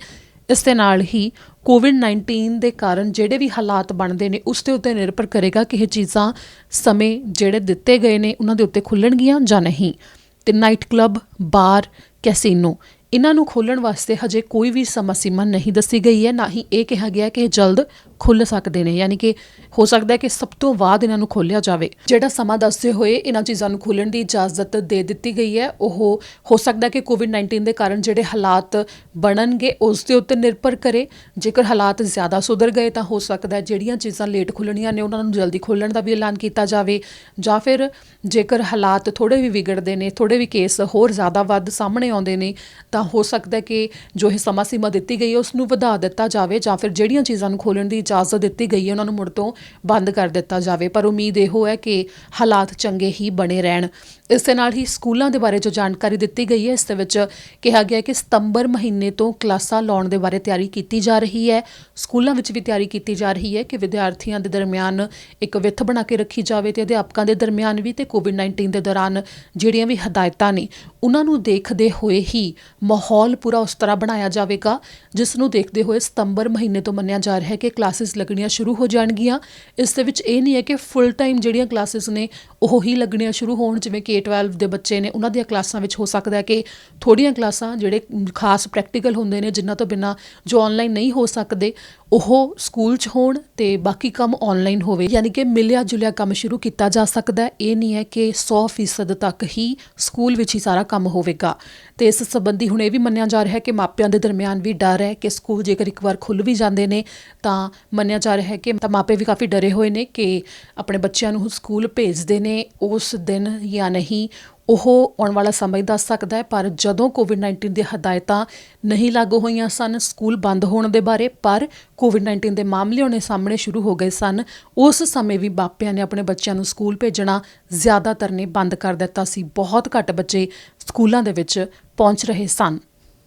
ਇਸ ਦੇ ਨਾਲ ਹੀ COVID-19 ਦੇ ਕਾਰਨ ਜਿਹੜੇ ਵੀ ਹਾਲਾਤ ਬਣਦੇ ਨੇ ਉਸ ਦੇ ਉੱਤੇ ਨਿਰਭਰ ਕਰੇਗਾ ਕਿ ਇਹ ਚੀਜ਼ਾਂ ਸਮੇਂ ਜਿਹੜੇ ਦਿੱਤੇ ਗਏ ਨੇ ਉਹਨਾਂ ਦੇ ਉੱਤੇ ਖੁੱਲ੍ਹਣਗੀਆਂ ਜਾਂ ਨਹੀਂ। ਅਤੇ ਨਾਈਟ ਕਲੱਬ, ਬਾਰ, ਕੈਸੀਨੋ ਇਹਨਾਂ ਨੂੰ ਖੋਲ੍ਹਣ ਵਾਸਤੇ ਹਜੇ ਕੋਈ ਵੀ ਸਮਾਂ ਸੀਮਾ ਨਹੀਂ ਦੱਸੀ ਗਈ ਹੈ, ਨਾ ਹੀ ਇਹ ਕਿਹਾ ਗਿਆ ਕਿ ਇਹ ਜਲਦ ਖੁੱਲ੍ਹ ਸਕਦੇ ਨੇ, ਯਾਨੀ ਕਿ ਹੋ ਸਕਦਾ ਹੈ ਕਿ ਸਭ ਤੋਂ ਬਾਅਦ ਇਹਨਾਂ ਨੂੰ ਖੋਲ੍ਹਿਆ ਜਾਵੇ। ਜਿਹੜਾ ਸਮਾਂ ਦੱਸਦੇ ਹੋਏ ਇਹਨਾਂ ਚੀਜ਼ਾਂ ਨੂੰ ਖੋਲ੍ਹਣ ਦੀ ਇਜਾਜ਼ਤ ਦੇ ਦਿੱਤੀ ਗਈ ਹੈ, ਉਹ ਹੋ ਸਕਦਾ ਕਿ ਕੋਵਿਡ-19 ਦੇ ਕਾਰਨ ਜਿਹੜੇ ਹਾਲਾਤ ਬਣਨਗੇ ਉਸ ਦੇ ਉੱਤੇ ਨਿਰਭਰ ਕਰੇ। ਜੇਕਰ ਹਾਲਾਤ ਜ਼ਿਆਦਾ ਸੁਧਰ ਗਏ ਤਾਂ ਹੋ ਸਕਦਾ ਜਿਹੜੀਆਂ ਚੀਜ਼ਾਂ ਲੇਟ ਖੁੱਲ੍ਹਣੀਆਂ ਨੇ ਉਹਨਾਂ ਨੂੰ ਜਲਦੀ ਖੋਲ੍ਹਣ ਦਾ ਵੀ ਐਲਾਨ ਕੀਤਾ ਜਾਵੇ, ਜਾਂ ਫਿਰ ਜੇਕਰ ਹਾਲਾਤ ਥੋੜ੍ਹੇ ਵੀ ਵਿਗੜਦੇ ਨੇ, ਥੋੜ੍ਹੇ ਵੀ ਕੇਸ ਹੋਰ ਜ਼ਿਆਦਾ ਵੱਧ ਸਾਹਮਣੇ ਆਉਂਦੇ ਨੇ, ਤਾਂ ਹੋ ਸਕਦਾ ਕਿ ਜੋ ਇਹ ਸਮਾਂ ਸੀਮਾ ਦਿੱਤੀ ਗਈ ਹੈ ਉਸ ਨੂੰ ਵਧਾ ਦਿੱਤਾ ਜਾਵੇ, ਜਾਂ ਫਿਰ ਜਿਹੜੀਆਂ ਚੀਜ਼ਾਂ ਨੂੰ ਖੋਲ੍ਹਣ ਦੀ ਇਜਾਜ਼ਤ ਦਿੱਤੀ ਗਈ ਹੈ ਉਹਨਾਂ ਨੂੰ ਮੁੜ ਤੋਂ ਬੰਦ ਕਰ ਦਿੱਤਾ ਜਾਵੇ। ਪਰ ਉਮੀਦ ਇਹੋ ਹੈ ਕਿ ਹਾਲਾਤ ਚੰਗੇ ਹੀ ਬਣੇ ਰਹਿਣ। ਇਸ ਦੇ ਨਾਲ ਹੀ ਸਕੂਲਾਂ ਦੇ ਬਾਰੇ ਜੋ ਜਾਣਕਾਰੀ ਦਿੱਤੀ ਗਈ ਹੈ, ਇਸ ਦੇ ਵਿੱਚ ਕਿਹਾ ਗਿਆ ਕਿ ਸਤੰਬਰ ਮਹੀਨੇ ਤੋਂ ਕਲਾਸਾਂ ਲਾਉਣ ਦੇ ਬਾਰੇ ਤਿਆਰੀ ਕੀਤੀ ਜਾ ਰਹੀ ਹੈ। ਸਕੂਲਾਂ ਵਿੱਚ ਵੀ ਤਿਆਰੀ ਕੀਤੀ ਜਾ ਰਹੀ ਹੈ ਕਿ ਵਿਦਿਆਰਥੀਆਂ ਦੇ ਦਰਮਿਆਨ ਇੱਕ ਵਿੱਥ ਬਣਾ ਕੇ ਰੱਖੀ ਜਾਵੇ ਅਤੇ ਅਧਿਆਪਕਾਂ ਦੇ ਦਰਮਿਆਨ ਵੀ, ਤੇ ਕੋਵਿਡ-19 ਦੇ ਦੌਰਾਨ ਜਿਹੜੀਆਂ ਵੀ ਹਦਾਇਤਾਂ ਨੇ ਉਹਨਾਂ ਨੂੰ ਦੇਖਦੇ ਹੋਏ ਹੀ ਮਾਹੌਲ ਪੂਰਾ ਉਸ ਤਰ੍ਹਾਂ ਬਣਾਇਆ ਜਾਵੇਗਾ, ਜਿਸ ਨੂੰ ਦੇਖਦੇ ਹੋਏ ਸਤੰਬਰ ਮਹੀਨੇ ਤੋਂ ਮੰਨਿਆ ਜਾ ਰਿਹਾ ਹੈ ਕਿ ਕਲਾਸਿਸ ਲੱਗਣੀਆਂ ਸ਼ੁਰੂ ਹੋ ਜਾਣਗੀਆਂ। ਇਸ ਦੇ ਵਿੱਚ ਇਹ ਨਹੀਂ ਹੈ ਕਿ ਫੁੱਲ ਟਾਈਮ ਜਿਹੜੀਆਂ ਕਲਾਸਿਸ ਨੇ ਉਹ ਹੀ ਲੱਗਣੀਆਂ ਸ਼ੁਰੂ ਹੋਣ। ਜਿਵੇਂ K-12 ਦੇ ਬੱਚੇ ਨੇ ਉਹਨਾਂ ਦੀਆਂ ਕਲਾਸਾਂ ਵਿੱਚ ਹੋ ਸਕਦਾ ਹੈ ਕਿ ਥੋੜ੍ਹੀਆਂ ਕਲਾਸਾਂ ਜਿਹੜੇ ਖਾਸ ਪ੍ਰੈਕਟੀਕਲ ਹੁੰਦੇ ਨੇ ਜਿਨ੍ਹਾਂ ਤੋਂ ਬਿਨਾਂ ਜੋ ਆਨਲਾਈਨ ਨਹੀਂ ਹੋ ਸਕਦੇ ਉਹ ਸਕੂਲ 'ਚ ਹੋਣ ਤੇ ਬਾਕੀ ਕੰਮ ਆਨਲਾਈਨ ਹੋਵੇ, ਯਾਨੀ ਕਿ ਮਿਲਿਆ ਜੁਲਿਆ ਕੰਮ ਸ਼ੁਰੂ ਕੀਤਾ ਜਾ ਸਕਦਾ ਹੈ। ਇਹ ਨਹੀਂ ਹੈ ਕਿ 100% ਤੱਕ ਹੀ ਸਕੂਲ ਵਿੱਚ ਹੀ ਸਾਰਾ ਕੰਮ ਹੋਵੇਗਾ। ਤੇ ਇਸ ਸੰਬੰਧੀ ਹੁਣ ਇਹ ਵੀ ਮੰਨਿਆ ਜਾ ਰਿਹਾ ਹੈ ਕਿ ਮਾਪਿਆਂ ਦੇ ਦਰਮਿਆਨ ਵੀ ਡਰ ਹੈ ਕਿ ਸਕੂਲ ਜੇਕਰ ਇੱਕ ਵਾਰ ਖੁੱਲ੍ਹ ਵੀ ਜਾਂਦੇ ਨੇ ਤਾਂ ਮੰਨਿਆ ਜਾ ਰਿਹਾ ਹੈ ਕਿ ਮਾਪੇ ਵੀ ਕਾਫੀ ਡਰੇ ਹੋਏ ਨੇ ਕਿ ਆਪਣੇ ਬੱਚਿਆਂ ਨੂੰ ਸਕੂਲ ਭੇਜਦੇ ਨੇ ਉਸ ਦਿਨ ਜਾਂ ਨਹੀਂ। ਉਹ ਆਉਣ ਵਾਲਾ ਸਮਾਂ ਹੀ ਦੱਸ ਸਕਦਾ ਹੈ। ਪਰ ਜਦੋਂ ਕੋਵਿਡ-19 ਦੀਆਂ ਹਦਾਇਤਾਂ ਨਹੀਂ ਲਾਗੂ ਹੋਈਆਂ ਸਨ ਸਕੂਲ ਬੰਦ ਹੋਣ ਦੇ ਬਾਰੇ, ਪਰ ਕੋਵਿਡ-19 ਦੇ ਮਾਮਲੇ ਆਉਣੇ ਸਾਹਮਣੇ ਸ਼ੁਰੂ ਹੋ ਗਏ ਸਨ, ਉਸ ਸਮੇਂ ਵੀ ਮਾਪਿਆਂ ਨੇ ਆਪਣੇ ਬੱਚਿਆਂ ਨੂੰ ਸਕੂਲ ਭੇਜਣਾ ਜ਼ਿਆਦਾਤਰ ਨੇ ਬੰਦ ਕਰ ਦਿੱਤਾ ਸੀ। ਬਹੁਤ ਘੱਟ ਬੱਚੇ ਸਕੂਲਾਂ ਦੇ ਵਿੱਚ ਪਹੁੰਚ ਰਹੇ ਸਨ।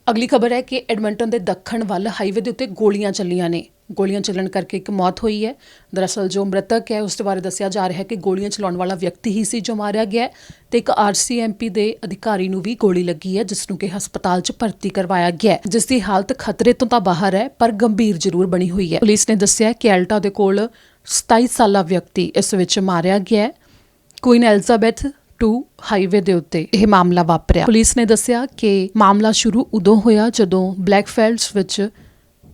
ਅਗਲੀ ਖਬਰ ਹੈ ਕਿ ਐਡਮਿੰਟਨ ਦੇ ਦੱਖਣ ਵੱਲ ਹਾਈਵੇ ਦੇ ਉੱਤੇ ਗੋਲੀਆਂ ਚੱਲੀਆਂ ਨੇ। ਗੋਲੀਆਂ ਚੱਲਣ ਕਰਕੇ ਇੱਕ ਮੌਤ ਹੋਈ ਹੈ। ਦਰਅਸਲ ਜੋ ਮ੍ਰਿਤਕ ਹੈ ਉਸ ਦੇ ਬਾਰੇ ਦੱਸਿਆ ਜਾ ਰਿਹਾ ਹੈ ਕਿ ਗੋਲੀਆਂ ਚਲਾਉਣ ਵਾਲਾ ਵਿਅਕਤੀ ਹੀ ਸੀ ਜੋ ਮਾਰਿਆ ਗਿਆ, ਤੇ ਇੱਕ RCMP ਦੇ ਅਧਿਕਾਰੀ ਨੂੰ ਵੀ ਗੋਲੀ ਲੱਗੀ ਹੈ, ਜਿਸ ਨੂੰ ਕਿ ਹਸਪਤਾਲ 'ਚ ਭਰਤੀ ਕਰਵਾਇਆ ਗਿਆ, ਜਿਸ ਦੀ ਹਾਲਤ ਖਤਰੇ ਤੋਂ ਤਾਂ ਬਾਹਰ ਹੈ ਪਰ ਗੰਭੀਰ ਜ਼ਰੂਰ ਬਣੀ ਹੋਈ ਹੈ। ਪੁਲਿਸ ਨੇ ਦੱਸਿਆ ਕਿ ਐਲਟਾ ਦੇ ਕੋਲ 27 ਸਾਲਾ ਵਿਅਕਤੀ ਇਸ ਵਿੱਚ ਮਾਰਿਆ ਗਿਆ। ਕੁਈਨ ਐਲਿਜ਼ਾਬੈਥ 2 ਹਾਈਵੇ ਦੇ ਉੱਤੇ ਇਹ ਮਾਮਲਾ ਵਾਪਰਿਆ। ਪੁਲਿਸ ਨੇ ਦੱਸਿਆ ਕਿ ਮਾਮਲਾ ਸ਼ੁਰੂ ਉਦੋਂ ਹੋਇਆ ਜਦੋਂ ਬਲੈਕਫੈਲਡਸ ਵਿੱਚ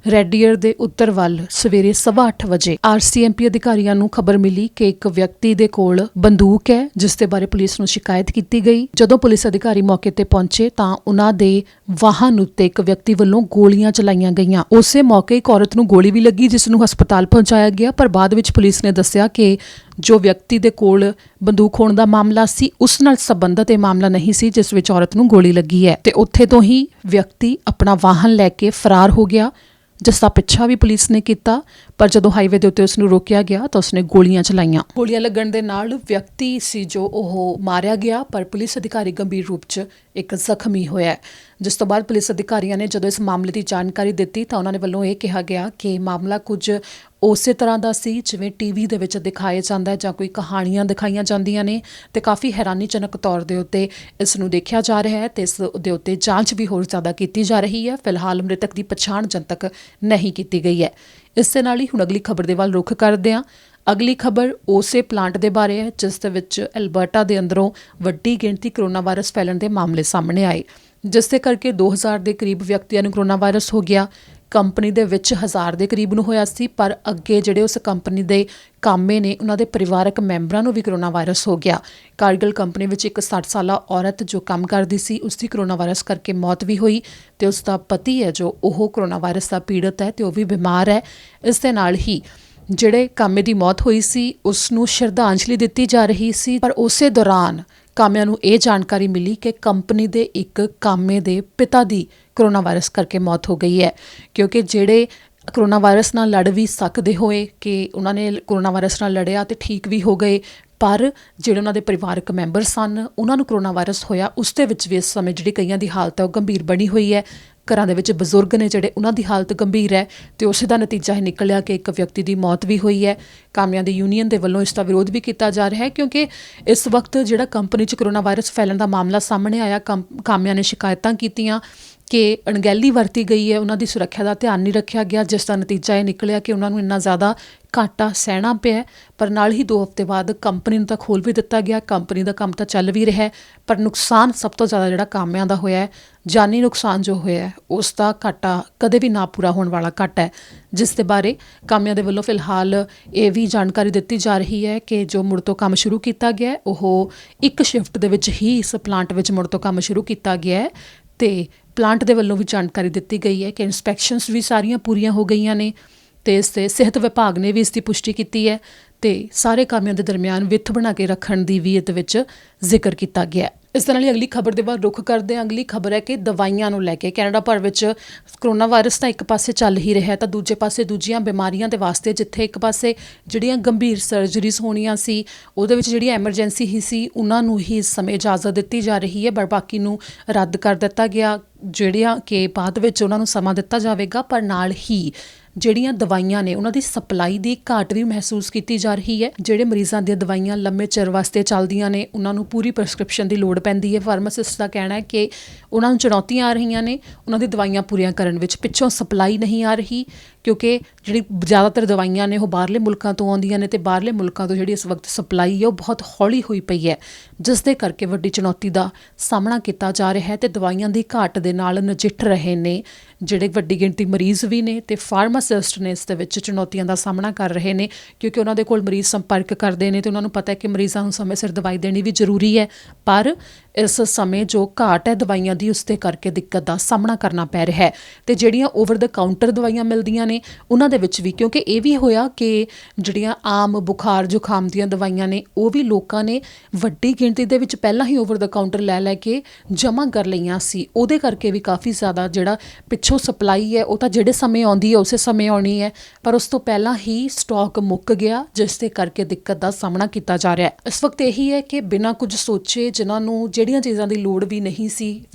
ਰੈਡੀਅਰ ਦੇ ਉੱਤਰ ਵੱਲ ਸਵੇਰੇ 8:15 ਵਜੇ RCMP ਅਧਿਕਾਰੀਆਂ ਨੂੰ ਖਬਰ ਮਿਲੀ ਕਿ ਇੱਕ ਵਿਅਕਤੀ ਦੇ ਕੋਲ ਬੰਦੂਕ ਹੈ, ਜਿਸ ਦੇ ਬਾਰੇ ਪੁਲਿਸ ਨੂੰ ਸ਼ਿਕਾਇਤ ਕੀਤੀ ਗਈ। ਜਦੋਂ ਪੁਲਿਸ ਅਧਿਕਾਰੀ ਮੌਕੇ ਤੇ ਪਹੁੰਚੇ ਤਾਂ ਉਹਨਾਂ ਦੇ ਵਾਹਨ ਉੱਤੇ ਇੱਕ ਵਿਅਕਤੀ ਵੱਲੋਂ ਗੋਲੀਆਂ ਚਲਾਈਆਂ ਗਈਆਂ। ਉਸੇ ਮੌਕੇ ਇੱਕ ਔਰਤ ਨੂੰ ਗੋਲੀ ਵੀ ਲੱਗੀ, ਜਿਸ ਨੂੰ ਹਸਪਤਾਲ ਪਹੁੰਚਾਇਆ ਗਿਆ। ਪਰ ਬਾਅਦ ਵਿੱਚ ਪੁਲਿਸ ਨੇ ਦੱਸਿਆ ਕਿ ਜੋ ਵਿਅਕਤੀ ਦੇ ਕੋਲ ਬੰਦੂਕ ਹੋਣ ਦਾ ਮਾਮਲਾ ਸੀ ਉਸ ਨਾਲ ਸੰਬੰਧਿਤ ਇਹ ਮਾਮਲਾ ਨਹੀਂ ਸੀ ਜਿਸ ਵਿੱਚ ਔਰਤ ਨੂੰ ਗੋਲੀ ਲੱਗੀ ਹੈ, ਤੇ ਉੱਥੇ ਤੋਂ ਹੀ ਵਿਅਕਤੀ ਆਪਣਾ ਵਾਹਨ ਲੈ ਕੇ ਫਰਾਰ ਹੋ ਗਿਆ, ਜਿਸ ਦਾ ਪਿੱਛਾ ਵੀ ਪੁਲਿਸ ਨੇ ਕੀਤਾ। ਪਰ ਜਦੋਂ ਹਾਈਵੇ ਦੇ ਉੱਤੇ ਉਸ ਨੂੰ ਰੋਕਿਆ ਗਿਆ ਤਾਂ ਉਸਨੇ ਗੋਲੀਆਂ ਚਲਾਈਆਂ। ਗੋਲੀਆਂ ਲੱਗਣ ਦੇ ਨਾਲ ਵਿਅਕਤੀ ਸੀ ਜੋ ਉਹ ਮਾਰਿਆ ਗਿਆ, ਪਰ ਪੁਲਿਸ ਅਧਿਕਾਰੀ ਗੰਭੀਰ ਰੂਪ 'ਚ ਇੱਕ ਜ਼ਖਮੀ ਹੋਇਆ। ਜਿਸ ਤੋਂ ਬਾਅਦ ਪੁਲਿਸ ਅਧਿਕਾਰੀਆਂ ਨੇ ਜਦੋਂ ਇਸ ਮਾਮਲੇ ਦੀ ਜਾਣਕਾਰੀ ਦਿੱਤੀ ਤਾਂ ਉਹਨਾਂ ਦੇ ਵੱਲੋਂ ਇਹ ਕਿਹਾ ਗਿਆ ਕਿ ਮਾਮਲਾ ਕੁਝ ਉਸੇ ਤਰ੍ਹਾਂ ਦਾ ਸੀ ਜਿਵੇਂ TV ਦੇ ਵਿੱਚ ਦਿਖਾਇਆ ਜਾਂਦਾ ਹੈ ਜਾਂ ਕੋਈ ਕਹਾਣੀਆਂ ਦਿਖਾਈਆਂ ਜਾਂਦੀਆਂ ਨੇ, ਤੇ ਕਾਫੀ ਹੈਰਾਨੀਜਨਕ ਤੌਰ ਦੇ ਉੱਤੇ ਇਸ ਨੂੰ ਦੇਖਿਆ ਜਾ ਰਿਹਾ ਹੈ ਤੇ ਇਸ ਦੇ ਉੱਤੇ ਜਾਂਚ ਵੀ ਹੋਰ ਜ਼ਿਆਦਾ ਕੀਤੀ ਜਾ ਰਹੀ ਹੈ। ਫਿਲਹਾਲ ਮ੍ਰਿਤਕ ਦੀ ਪਛਾਣ ਜਨਤਕ ਨਹੀਂ ਕੀਤੀ ਗਈ ਹੈ। ਇਸ ਦੇ ਨਾਲ ਹੀ ਹੁਣ ਅਗਲੀ ਖਬਰ ਦੇ ਵੱਲ ਰੁਖ ਕਰਦੇ ਹਾਂ। ਅਗਲੀ ਖਬਰ ਉਸੇ ਪਲਾਂਟ ਦੇ ਬਾਰੇ ਹੈ ਜਿਸ ਦੇ ਵਿੱਚ ਐਲਬਰਟਾ ਦੇ ਅੰਦਰੋਂ ਵੱਡੀ ਗਿਣਤੀ ਕਰੋਨਾ ਵਾਇਰਸ ਫੈਲਣ ਦੇ ਮਾਮਲੇ ਸਾਹਮਣੇ ਆਏ, ਜਿਸ ਦੇ ਕਰਕੇ 2000 ਦੇ ਕਰੀਬ ਵਿਅਕਤੀਆਂ ਨੂੰ ਕਰੋਨਾ ਵਾਇਰਸ ਹੋ ਗਿਆ। ਕੰਪਨੀ ਦੇ ਵਿੱਚ 1000 ਦੇ ਕਰੀਬ ਨੂੰ ਹੋਇਆ ਸੀ, ਪਰ ਅੱਗੇ ਜਿਹੜੇ ਉਸ ਕੰਪਨੀ ਦੇ ਕਾਮੇ ਨੇ ਉਹਨਾਂ ਦੇ ਪਰਿਵਾਰਕ ਮੈਂਬਰਾਂ ਨੂੰ ਵੀ ਕਰੋਨਾ ਵਾਇਰਸ ਹੋ ਗਿਆ। ਕਾਰਗਿਲ ਕੰਪਨੀ ਵਿੱਚ ਇੱਕ 60 ਸਾਲਾ ਔਰਤ ਜੋ ਕੰਮ ਕਰਦੀ ਸੀ ਉਸ ਦੀ ਕਰੋਨਾ ਵਾਇਰਸ ਕਰਕੇ ਮੌਤ ਵੀ ਹੋਈ, ਤੇ ਉਸ ਦਾ ਪਤੀ ਹੈ ਜੋ ਉਹ ਕਰੋਨਾ ਵਾਇਰਸ ਦਾ ਪੀੜਤ ਹੈ ਤੇ ਉਹ ਵੀ ਬਿਮਾਰ ਹੈ। ਇਸ ਦੇ ਨਾਲ ਹੀ ਜਿਹੜੇ ਕਾਮੇ ਦੀ ਮੌਤ ਹੋਈ ਸੀ ਉਸ ਨੂੰ ਸ਼ਰਧਾਂਜਲੀ ਦਿੱਤੀ ਜਾ ਰਹੀ ਸੀ, ਪਰ ਉਸੇ ਦੌਰਾਨ ਕਾਮਿਆਂ ਨੂੰ ਇਹ ਜਾਣਕਾਰੀ ਮਿਲੀ ਕਿ ਕੰਪਨੀ ਦੇ ਇੱਕ ਕਾਮੇ ਦੇ ਪਿਤਾ ਦੀ ਕਰੋਨਾ ਵਾਇਰਸ ਕਰਕੇ ਮੌਤ ਹੋ ਗਈ ਹੈ। ਕਿਉਂਕਿ ਜਿਹੜੇ ਕਰੋਨਾ ਵਾਇਰਸ ਨਾਲ ਲੜ ਵੀ ਸਕਦੇ ਹੋਏ ਕਿ ਉਹਨਾਂ ਨੇ ਕਰੋਨਾ ਵਾਇਰਸ ਨਾਲ ਲੜਿਆ ਤੇ ਠੀਕ ਵੀ ਹੋ ਗਏ, ਪਰ ਜਿਹੜੇ ਉਹਨਾਂ ਦੇ ਪਰਿਵਾਰਕ ਮੈਂਬਰ ਸਨ ਉਹਨਾਂ ਨੂੰ ਕਰੋਨਾ ਵਾਇਰਸ ਹੋਇਆ, ਉਸ ਦੇ ਵਿੱਚ ਵੀ ਇਸ ਸਮੇਂ ਜਿਹੜੀ ਕਈਆਂ ਦੀ ਹਾਲਤ ਹੈ ਉਹ ਗੰਭੀਰ ਬਣੀ ਹੋਈ ਹੈ। ਘਰਾਂ ਦੇ ਵਿੱਚ ਬਜ਼ੁਰਗ ਨੇ ਜਿਹੜੇ ਉਹਨਾਂ ਦੀ ਹਾਲਤ ਗੰਭੀਰ ਹੈ, ਤੇ ਉਸੇ ਦਾ ਨਤੀਜਾ ਇਹ ਨਿਕਲਿਆ ਕਿ ਇੱਕ ਵਿਅਕਤੀ ਦੀ ਮੌਤ ਵੀ ਹੋਈ ਹੈ। ਕਾਮਿਆਂ ਦੀ ਯੂਨੀਅਨ ਦੇ ਵੱਲੋਂ ਇਸ ਦਾ ਵਿਰੋਧ ਵੀ ਕੀਤਾ ਜਾ ਰਿਹਾ ਹੈ, ਕਿਉਂਕਿ ਇਸ ਵਕਤ ਜਿਹੜਾ ਕੰਪਨੀ 'ਚ ਕਰੋਨਾ ਵਾਇਰਸ ਫੈਲਣ ਦਾ ਮਾਮਲਾ ਸਾਹਮਣੇ ਆਇਆ, ਕਾਮਿਆਂ ਨੇ ਸ਼ਿਕਾਇਤਾਂ ਕੀਤੀਆਂ ਕਿ ਅਣਗਹਿਲੀ ਵਰਤੀ ਗਈ ਹੈ, ਉਹਨਾਂ ਦੀ ਸੁਰੱਖਿਆ ਦਾ ਧਿਆਨ ਨਹੀਂ ਰੱਖਿਆ ਗਿਆ, ਜਿਸ ਦਾ ਨਤੀਜਾ ਇਹ ਨਿਕਲਿਆ ਕਿ ਉਹਨਾਂ ਨੂੰ ਇੰਨਾ ਜ਼ਿਆਦਾ ਘਾਟਾ ਸਹਿਣਾ ਪਿਆ, ਪਰ ਨਾਲ ਹੀ 2 ਹਫ਼ਤੇ ਬਾਅਦ ਕੰਪਨੀ ਨੂੰ ਤਾਂ ਖੋਲ੍ਹ ਵੀ ਦਿੱਤਾ ਗਿਆ। ਕੰਪਨੀ ਦਾ ਕੰਮ ਤਾਂ ਚੱਲ ਵੀ ਰਿਹਾ, ਪਰ ਨੁਕਸਾਨ ਸਭ ਤੋਂ ਜ਼ਿਆਦਾ ਜਿਹੜਾ ਕਾਮਿਆਂ ਦਾ ਹੋਇਆ ਹੈ, ਜਾਨੀ ਨੁਕਸਾਨ ਜੋ ਹੋਇਆ ਹੈ, ਉਸ ਦਾ ਘਾਟਾ ਕਦੇ ਵੀ ਨਾ ਪੂਰਾ ਹੋਣ ਵਾਲਾ ਘਾਟਾ ਹੈ, ਜਿਸ ਦੇ ਬਾਰੇ ਕਾਮਿਆਂ ਦੇ ਵੱਲੋਂ ਫਿਲਹਾਲ ਇਹ ਵੀ ਜਾਣਕਾਰੀ ਦਿੱਤੀ ਜਾ ਰਹੀ ਹੈ ਕਿ ਜੋ ਮੁੜ ਤੋਂ ਕੰਮ ਸ਼ੁਰੂ ਕੀਤਾ ਗਿਆ ਹੈ, ਉਹ ਇੱਕ ਸ਼ਿਫਟ ਦੇ ਵਿੱਚ ਹੀ ਇਸ ਪਲਾਂਟ ਵਿੱਚ ਮੁੜ ਤੋਂ ਕੰਮ ਸ਼ੁਰੂ ਕੀਤਾ ਗਿਆ ਹੈ। ਅਤੇ ਪਲਾਂਟ ਦੇ ਵੱਲੋਂ ਵੀ ਜਾਣਕਾਰੀ ਦਿੱਤੀ ਗਈ ਹੈ ਕਿ ਇੰਸਪੈਕਸ਼ਨਸ ਵੀ ਸਾਰੀਆਂ ਪੂਰੀਆਂ ਹੋ ਗਈਆਂ ਨੇ ਅਤੇ ਇਸ 'ਤੇ ਸਿਹਤ ਵਿਭਾਗ ਨੇ ਵੀ ਇਸ ਦੀ ਪੁਸ਼ਟੀ ਕੀਤੀ ਹੈ ਅਤੇ ਸਾਰੇ ਕਾਮਿਆਂ ਦੇ ਦਰਮਿਆਨ ਵਿੱਥ ਬਣਾ ਕੇ ਰੱਖਣ ਦੀ ਵੀ ਇਹਦੇ ਵਿੱਚ ਜ਼ਿਕਰ ਕੀਤਾ ਗਿਆ। ਇਸ ਦੇ ਨਾਲ ਹੀ ਅਗਲੀ ਖਬਰ ਦੇ ਬਾਅਦ ਰੁੱਖ ਕਰਦੇ ਹਾਂ। ਅਗਲੀ ਖਬਰ ਹੈ ਕਿ ਦਵਾਈਆਂ ਨੂੰ ਲੈ ਕੇ ਕੈਨੇਡਾ ਭਰ ਵਿੱਚ ਕਰੋਨਾ ਵਾਇਰਸ ਤਾਂ ਇੱਕ ਪਾਸੇ ਚੱਲ ਹੀ ਰਿਹਾ, ਤਾਂ ਦੂਜੇ ਪਾਸੇ ਦੂਜੀਆਂ ਬਿਮਾਰੀਆਂ ਦੇ ਵਾਸਤੇ ਜਿੱਥੇ ਇੱਕ ਪਾਸੇ ਜਿਹੜੀਆਂ ਗੰਭੀਰ ਸਰਜਰੀਜ਼ ਹੋਣੀਆਂ ਸੀ, ਉਹਦੇ ਵਿੱਚ ਜਿਹੜੀਆਂ ਐਮਰਜੈਂਸੀ ਹੀ ਸੀ, ਉਹਨਾਂ ਨੂੰ ਹੀ ਇਸ ਸਮੇਂ ਇਜਾਜ਼ਤ ਦਿੱਤੀ ਜਾ ਰਹੀ ਹੈ, ਪਰ ਬਾਕੀ ਨੂੰ ਰੱਦ ਕਰ ਦਿੱਤਾ ਗਿਆ, ਜਿਹੜੀਆਂ ਕਿ ਬਾਅਦ ਵਿੱਚ ਉਹਨਾਂ ਨੂੰ ਸਮਾਂ ਦਿੱਤਾ ਜਾਵੇਗਾ। ਪਰ ਨਾਲ ਹੀ ਜਿਹੜੀਆਂ ਦਵਾਈਆਂ ਨੇ ਉਹਨਾਂ ਦੀ ਸਪਲਾਈ ਦੀ ਘਾਟ ਵੀ ਮਹਿਸੂਸ ਕੀਤੀ ਜਾ ਰਹੀ ਹੈ। ਜਿਹੜੇ ਮਰੀਜ਼ਾਂ ਦੀਆਂ ਦਵਾਈਆਂ ਲੰਮੇ ਚਿਰ ਵਾਸਤੇ ਚੱਲਦੀਆਂ ਨੇ, ਉਹਨਾਂ ਨੂੰ ਪੂਰੀ ਪ੍ਰਸਕ੍ਰਿਪਸ਼ਨ ਦੀ ਲੋੜ ਪੈਂਦੀ ਹੈ। ਫਾਰਮਾਸਿਸਟ ਦਾ ਕਹਿਣਾ ਹੈ ਕਿ ਉਹਨਾਂ ਨੂੰ ਚੁਣੌਤੀਆਂ ਆ ਰਹੀਆਂ ਨੇ ਉਹਨਾਂ ਦੀ ਦਵਾਈਆਂ ਪੂਰੀਆਂ ਕਰਨ ਵਿੱਚ, ਪਿੱਛੋਂ ਸਪਲਾਈ ਨਹੀਂ ਆ ਰਹੀ, ਕਿਉਂਕਿ ਜਿਹੜੀ ਜ਼ਿਆਦਾਤਰ ਦਵਾਈਆਂ ਨੇ ਉਹ ਬਾਹਰਲੇ ਮੁਲਕਾਂ ਤੋਂ ਆਉਂਦੀਆਂ ਨੇ ਅਤੇ ਬਾਹਰਲੇ ਮੁਲਕਾਂ ਤੋਂ ਜਿਹੜੀ ਇਸ ਵਕਤ ਸਪਲਾਈ ਹੈ ਉਹ ਬਹੁਤ ਹੌਲੀ ਹੋਈ ਪਈ ਹੈ, ਜਿਸ ਦੇ ਕਰਕੇ ਵੱਡੀ ਚੁਣੌਤੀ ਦਾ ਸਾਹਮਣਾ ਕੀਤਾ ਜਾ ਰਿਹਾ ਹੈ ਅਤੇ ਦਵਾਈਆਂ ਦੀ ਘਾਟ ਦੇ ਨਾਲ ਨਜਿੱਠ ਰਹੇ ਨੇ ਜਿਹੜੇ ਵੱਡੀ ਗਿਣਤੀ ਮਰੀਜ਼ ਵੀ ਨੇ ਅਤੇ ਫਾਰਮਾਸਿਸਟ ਨੇ। ਇਸ ਦੇ ਵਿੱਚ ਚੁਣੌਤੀਆਂ ਦਾ ਸਾਹਮਣਾ ਕਰ ਰਹੇ ਨੇ ਕਿਉਂਕਿ ਉਹਨਾਂ ਦੇ ਕੋਲ ਮਰੀਜ਼ ਸੰਪਰਕ ਕਰਦੇ ਨੇ ਅਤੇ ਉਹਨਾਂ ਨੂੰ ਪਤਾ ਹੈ ਕਿ ਮਰੀਜ਼ਾਂ ਨੂੰ ਸਮੇਂ ਸਿਰ ਦਵਾਈ ਦੇਣੀ ਵੀ ਜ਼ਰੂਰੀ ਹੈ, ਪਰ ਇਸ ਸਮੇਂ ਜੋ ਘਾਟ ਹੈ ਦਵਾਈਆਂ ਦੀ, ਉਸ ਦੇ ਕਰਕੇ ਦਿੱਕਤ ਦਾ ਸਾਹਮਣਾ ਕਰਨਾ ਪੈ ਰਿਹਾ ਹੈ। ਅਤੇ ਜਿਹੜੀਆਂ ਓਵਰ ਦ ਕਾਊਂਟਰ ਦਵਾਈਆਂ ਮਿਲਦੀਆਂ ਨੇ ਉਹਨਾਂ ਦੇ ਵਿੱਚ ਵੀ, ਕਿਉਂਕਿ ਇਹ ਵੀ ਹੋਇਆ ਕਿ ਜਿਹੜੀਆਂ ਆਮ ਬੁਖਾਰ ਜ਼ੁਕਾਮ ਦੀਆਂ ਦਵਾਈਆਂ ਨੇ ਉਹ ਵੀ ਲੋਕਾਂ ਨੇ ਵੱਡੀ ਗਿਣਤੀ ਦੇ ਵਿੱਚ ਪਹਿਲਾਂ ਹੀ ਓਵਰ ਦ ਕਾਊਂਟਰ ਲੈ ਕੇ ਜਮ੍ਹਾਂ ਕਰ ਲਈਆਂ ਸੀ, ਉਹਦੇ ਕਰਕੇ ਵੀ ਕਾਫੀ ਜ਼ਿਆਦਾ ਜਿਹੜਾ ਪਿੱਛੋਂ ਸਪਲਾਈ ਹੈ ਉਹ ਤਾਂ ਜਿਹੜੇ ਸਮੇਂ ਆਉਂਦੀ ਹੈ ਉਸੇ ਸਮੇਂ ਆਉਣੀ ਹੈ, ਪਰ ਉਸ ਤੋਂ ਪਹਿਲਾਂ ਹੀ ਸਟਾਕ ਮੁੱਕ ਗਿਆ, ਜਿਸ ਦੇ ਕਰਕੇ ਦਿੱਕਤ ਦਾ ਸਾਹਮਣਾ ਕੀਤਾ ਜਾ ਰਿਹਾ ਹੈ। ਇਸ ਵਕਤ ਇਹੀ ਹੈ ਕਿ ਬਿਨਾਂ ਕੁਝ ਸੋਚੇ ਜਿਨ੍ਹਾਂ ਨੂੰ ਜਿਹੜੀਆਂ ਚੀਜ਼ਾਂ ਦੀ ਲੋੜ ਵੀ ਨਹੀਂ ਸੀ,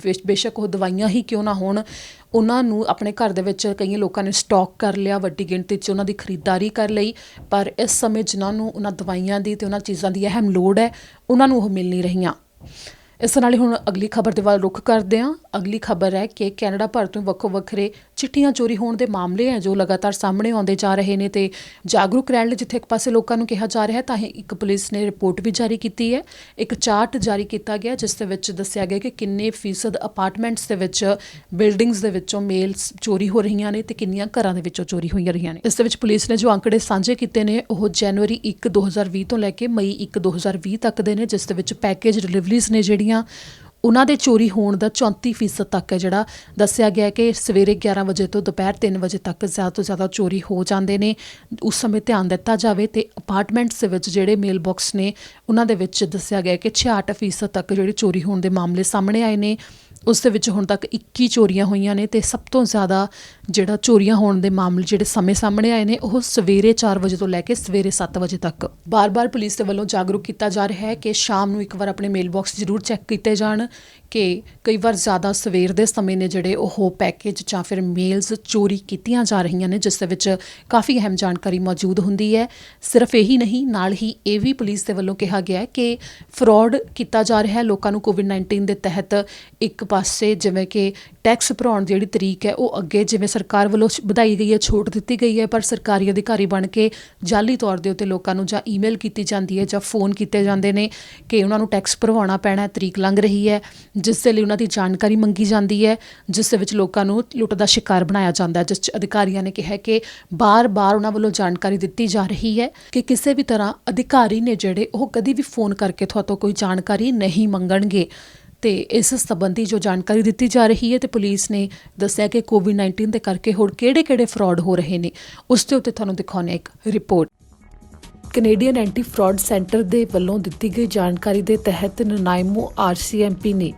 ਬੇਸ਼ੱਕ ਉਹ ਦਵਾਈਆਂ ਹੀ ਕਿਉਂ ਨਾ ਹੋਣ, ਉਹਨਾਂ ਨੂੰ ਆਪਣੇ ਘਰ ਦੇ ਵਿੱਚ ਕਈ ਲੋਕਾਂ ਨੇ ਸਟਾਕ ਕਰ ਲਿਆ, ਵੱਡੀ ਗਿਣਤੀ 'ਚ ਉਹਨਾਂ ਦੀ ਖਰੀਦਦਾਰੀ ਕਰ ਲਈ, ਪਰ ਇਸ ਸਮੇਂ ਜਿਨ੍ਹਾਂ ਨੂੰ ਉਹਨਾਂ ਦਵਾਈਆਂ ਦੀ ਅਤੇ ਉਹਨਾਂ ਚੀਜ਼ਾਂ ਦੀ ਅਹਿਮ ਲੋੜ ਹੈ, ਉਹਨਾਂ ਨੂੰ ਉਹ ਮਿਲ ਨਹੀਂ ਰਹੀਆਂ। ਇਸ ਨਾਲ ਹੀ ਹੁਣ ਅਗਲੀ ਖਬਰ ਦੇ ਵੱਲ ਰੁੱਖ ਕਰਦੇ ਹਾਂ। ਅਗਲੀ ਖਬਰ ਹੈ ਕਿ ਕੈਨੇਡਾ ਭਰ ਤੋਂ ਵੱਖੋ ਵੱਖਰੇ ਚਿੱਠੀਆਂ ਚੋਰੀ ਹੋਣ ਦੇ ਮਾਮਲੇ ਹੈ ਜੋ ਲਗਾਤਾਰ ਸਾਹਮਣੇ ਆਉਂਦੇ ਜਾ ਰਹੇ ਨੇ ਅਤੇ ਜਾਗਰੂਕ ਰਹਿਣ ਲਈ ਜਿੱਥੇ ਇੱਕ ਪਾਸੇ ਲੋਕਾਂ ਨੂੰ ਕਿਹਾ ਜਾ ਰਿਹਾ ਤਾਂ ਹੀ ਇੱਕ ਪੁਲਿਸ ਨੇ ਰਿਪੋਰਟ ਵੀ ਜਾਰੀ ਕੀਤੀ ਹੈ, ਇੱਕ ਚਾਰਟ ਜਾਰੀ ਕੀਤਾ ਗਿਆ ਜਿਸ ਦੇ ਵਿੱਚ ਦੱਸਿਆ ਗਿਆ ਕਿ ਕਿੰਨੇ ਫੀਸਦ ਅਪਾਰਟਮੈਂਟਸ ਦੇ ਵਿੱਚ, ਬਿਲਡਿੰਗਸ ਦੇ ਵਿੱਚੋਂ ਮੇਲਸ ਚੋਰੀ ਹੋ ਰਹੀਆਂ ਨੇ ਅਤੇ ਕਿੰਨੀਆਂ ਘਰਾਂ ਦੇ ਵਿੱਚੋਂ ਚੋਰੀ ਹੋਈਆਂ ਰਹੀਆਂ ਨੇ। ਇਸ ਦੇ ਵਿੱਚ ਪੁਲਿਸ ਨੇ ਜੋ ਅੰਕੜੇ ਸਾਂਝੇ ਕੀਤੇ ਨੇ ਉਹ ਜਨਵਰੀ 1, 2020 ਤੋਂ ਲੈ ਕੇ ਮਈ 1, 2020 ਤੱਕ ਦੇ ਨੇ, ਜਿਸ ਦੇ ਵਿੱਚ ਪੈਕੇਜ ਡਿਲੀਵਰੀਜ਼ ਨੇ ਜਿਹੜੀਆਂ ਉਹਨਾਂ ਦੇ ਚੋਰੀ ਹੋਣ ਦਾ 34% ਤੱਕ ਹੈ ਜਿਹੜਾ ਦੱਸਿਆ ਗਿਆ ਕਿ ਸਵੇਰੇ 11 ਵਜੇ ਤੋਂ ਦੁਪਹਿਰ 3 ਵਜੇ ਤੱਕ ਜ਼ਿਆਦਾ ਤੋਂ ਜ਼ਿਆਦਾ ਚੋਰੀ ਹੋ ਜਾਂਦੇ ਨੇ। ਉਸ ਸਮੇਂ ਧਿਆਨ ਦਿੱਤਾ ਜਾਵੇ ਅਤੇ ਅਪਾਰਟਮੈਂਟਸ ਦੇ ਵਿੱਚ ਜਿਹੜੇ ਮੇਲ ਬਾਕਸ ਨੇ ਉਹਨਾਂ ਦੇ ਵਿੱਚ ਦੱਸਿਆ ਗਿਆ ਕਿ 66% ਤੱਕ ਜਿਹੜੇ ਚੋਰੀ ਹੋਣ ਦੇ ਮਾਮਲੇ ਸਾਹਮਣੇ ਆਏ ਨੇ। ਉਸ ਦੇ ਵਿੱਚ ਹੁਣ ਤੱਕ 21 ਚੋਰੀਆਂ ਹੋਈਆਂ ਨੇ ਅਤੇ ਸਭ ਤੋਂ ਜ਼ਿਆਦਾ ਜਿਹੜਾ ਚੋਰੀਆਂ ਹੋਣ ਦੇ ਮਾਮਲੇ ਜਿਹੜੇ ਸਮੇਂ ਸਾਹਮਣੇ ਆਏ ਨੇ ਉਹ ਸਵੇਰੇ 4 ਵਜੇ ਤੋਂ ਲੈ ਕੇ ਸਵੇਰੇ 7 ਵਜੇ ਤੱਕ। ਬਾਰ-ਬਾਰ ਪੁਲਿਸ ਦੇ ਵੱਲੋਂ ਜਾਗਰੂਕ ਕੀਤਾ ਜਾ ਰਿਹਾ ਹੈ ਕਿ ਸ਼ਾਮ ਨੂੰ ਇੱਕ ਵਾਰ ਆਪਣੇ ਮੇਲ ਬਾਕਸ ਜ਼ਰੂਰ ਚੈੱਕ ਕੀਤੇ ਜਾਣ ਕਿ ਕਈ ਵਾਰ ਜ਼ਿਆਦਾ ਸਵੇਰ ਦੇ ਸਮੇਂ ਨੇ ਜਿਹੜੇ ਉਹ ਪੈਕੇਜ ਜਾਂ ਫਿਰ ਮੇਲਸ ਚੋਰੀ ਕੀਤੀਆਂ ਜਾ ਰਹੀਆਂ ਨੇ, ਜਿਸ ਦੇ ਵਿੱਚ ਕਾਫੀ ਅਹਿਮ ਜਾਣਕਾਰੀ ਮੌਜੂਦ ਹੁੰਦੀ ਹੈ। ਸਿਰਫ ਇਹੀ ਨਹੀਂ, ਨਾਲ ਹੀ ਇਹ ਵੀ ਪੁਲਿਸ ਦੇ ਵੱਲੋਂ ਕਿਹਾ ਗਿਆ ਕਿ ਫਰੋਡ ਕੀਤਾ ਜਾ ਰਿਹਾ ਹੈ ਲੋਕਾਂ ਨੂੰ ਕੋਵਿਡ-19 ਦੇ ਤਹਿਤ। ਇੱਕ ਪਾਸੇ ਜਿਵੇਂ ਕਿ ਟੈਕਸ ਭਰਾਉਣ ਦੀ ਜਿਹੜੀ ਤਰੀਕ ਹੈ ਉਹ ਅੱਗੇ ਜਿਵੇਂ ਸਰਕਾਰ ਵੱਲੋਂ ਵਧਾਈ ਗਈ ਹੈ, ਛੋਟ ਦਿੱਤੀ ਗਈ ਹੈ, ਪਰ ਸਰਕਾਰੀ ਅਧਿਕਾਰੀ ਬਣ ਕੇ ਜਾਅਲੀ ਤੌਰ ਦੇ ਉੱਤੇ ਲੋਕਾਂ ਨੂੰ ਜਾਂ ਈਮੇਲ ਕੀਤੀ ਜਾਂਦੀ ਹੈ ਜਾਂ ਫੋਨ ਕੀਤੇ ਜਾਂਦੇ ਨੇ ਕਿ ਉਹਨਾਂ ਨੂੰ ਟੈਕਸ ਭਰਵਾਉਣਾ ਪੈਣਾ, ਤਰੀਕ ਲੰਘ ਰਹੀ ਹੈ, ਜਿਸ ਦੇ ਲਈ ਉਹਨਾਂ ਦੀ ਜਾਣਕਾਰੀ ਮੰਗੀ ਜਾਂਦੀ ਹੈ, ਜਿਸ ਦੇ ਵਿੱਚ ਲੋਕਾਂ ਨੂੰ ਲੁੱਟ ਦਾ ਸ਼ਿਕਾਰ ਬਣਾਇਆ ਜਾਂਦਾ ਹੈ, ਜਿਸ 'ਚ ਅਧਿਕਾਰੀਆਂ ਨੇ ਕਿਹਾ ਕਿ ਬਾਰ-ਬਾਰ ਉਹਨਾਂ ਵੱਲੋਂ ਜਾਣਕਾਰੀ ਦਿੱਤੀ ਜਾ ਰਹੀ ਹੈ ਕਿ ਕਿਸੇ ਵੀ ਤਰ੍ਹਾਂ ਅਧਿਕਾਰੀ ਨੇ ਜਿਹੜੇ ਉਹ ਕਦੀ ਵੀ ਫੋਨ ਕਰਕੇ ਤੁਹਾਤੋਂ ਕੋਈ ਜਾਣਕਾਰੀ ਨਹੀਂ ਮੰਗਣਗੇ। ਅਤੇ ਇਸ ਸੰਬੰਧੀ ਜੋ ਜਾਣਕਾਰੀ ਦਿੱਤੀ ਜਾ ਰਹੀ ਹੈ ਅਤੇ ਪੁਲਿਸ ਨੇ ਦੱਸਿਆ ਕਿ ਕੋਵਿਡ-19 ਦੇ ਕਰਕੇ ਹੋਰ ਕਿਹੜੇ-ਕਿਹੜੇ ਫਰੋਡ ਹੋ ਰਹੇ ਨੇ, ਉਸ ਦੇ ਉੱਤੇ ਤੁਹਾਨੂੰ ਦਿਖਾਉਂਦੇ ਇੱਕ report. Canadian anti fraud centre ਦੇ ਵੱਲੋਂ ਦਿੱਤੀ ਗਈ ਜਾਣਕਾਰੀ ਦੇ ਤਹਿਤ ਨਨਾਇਮੋ RCMP ਨੇ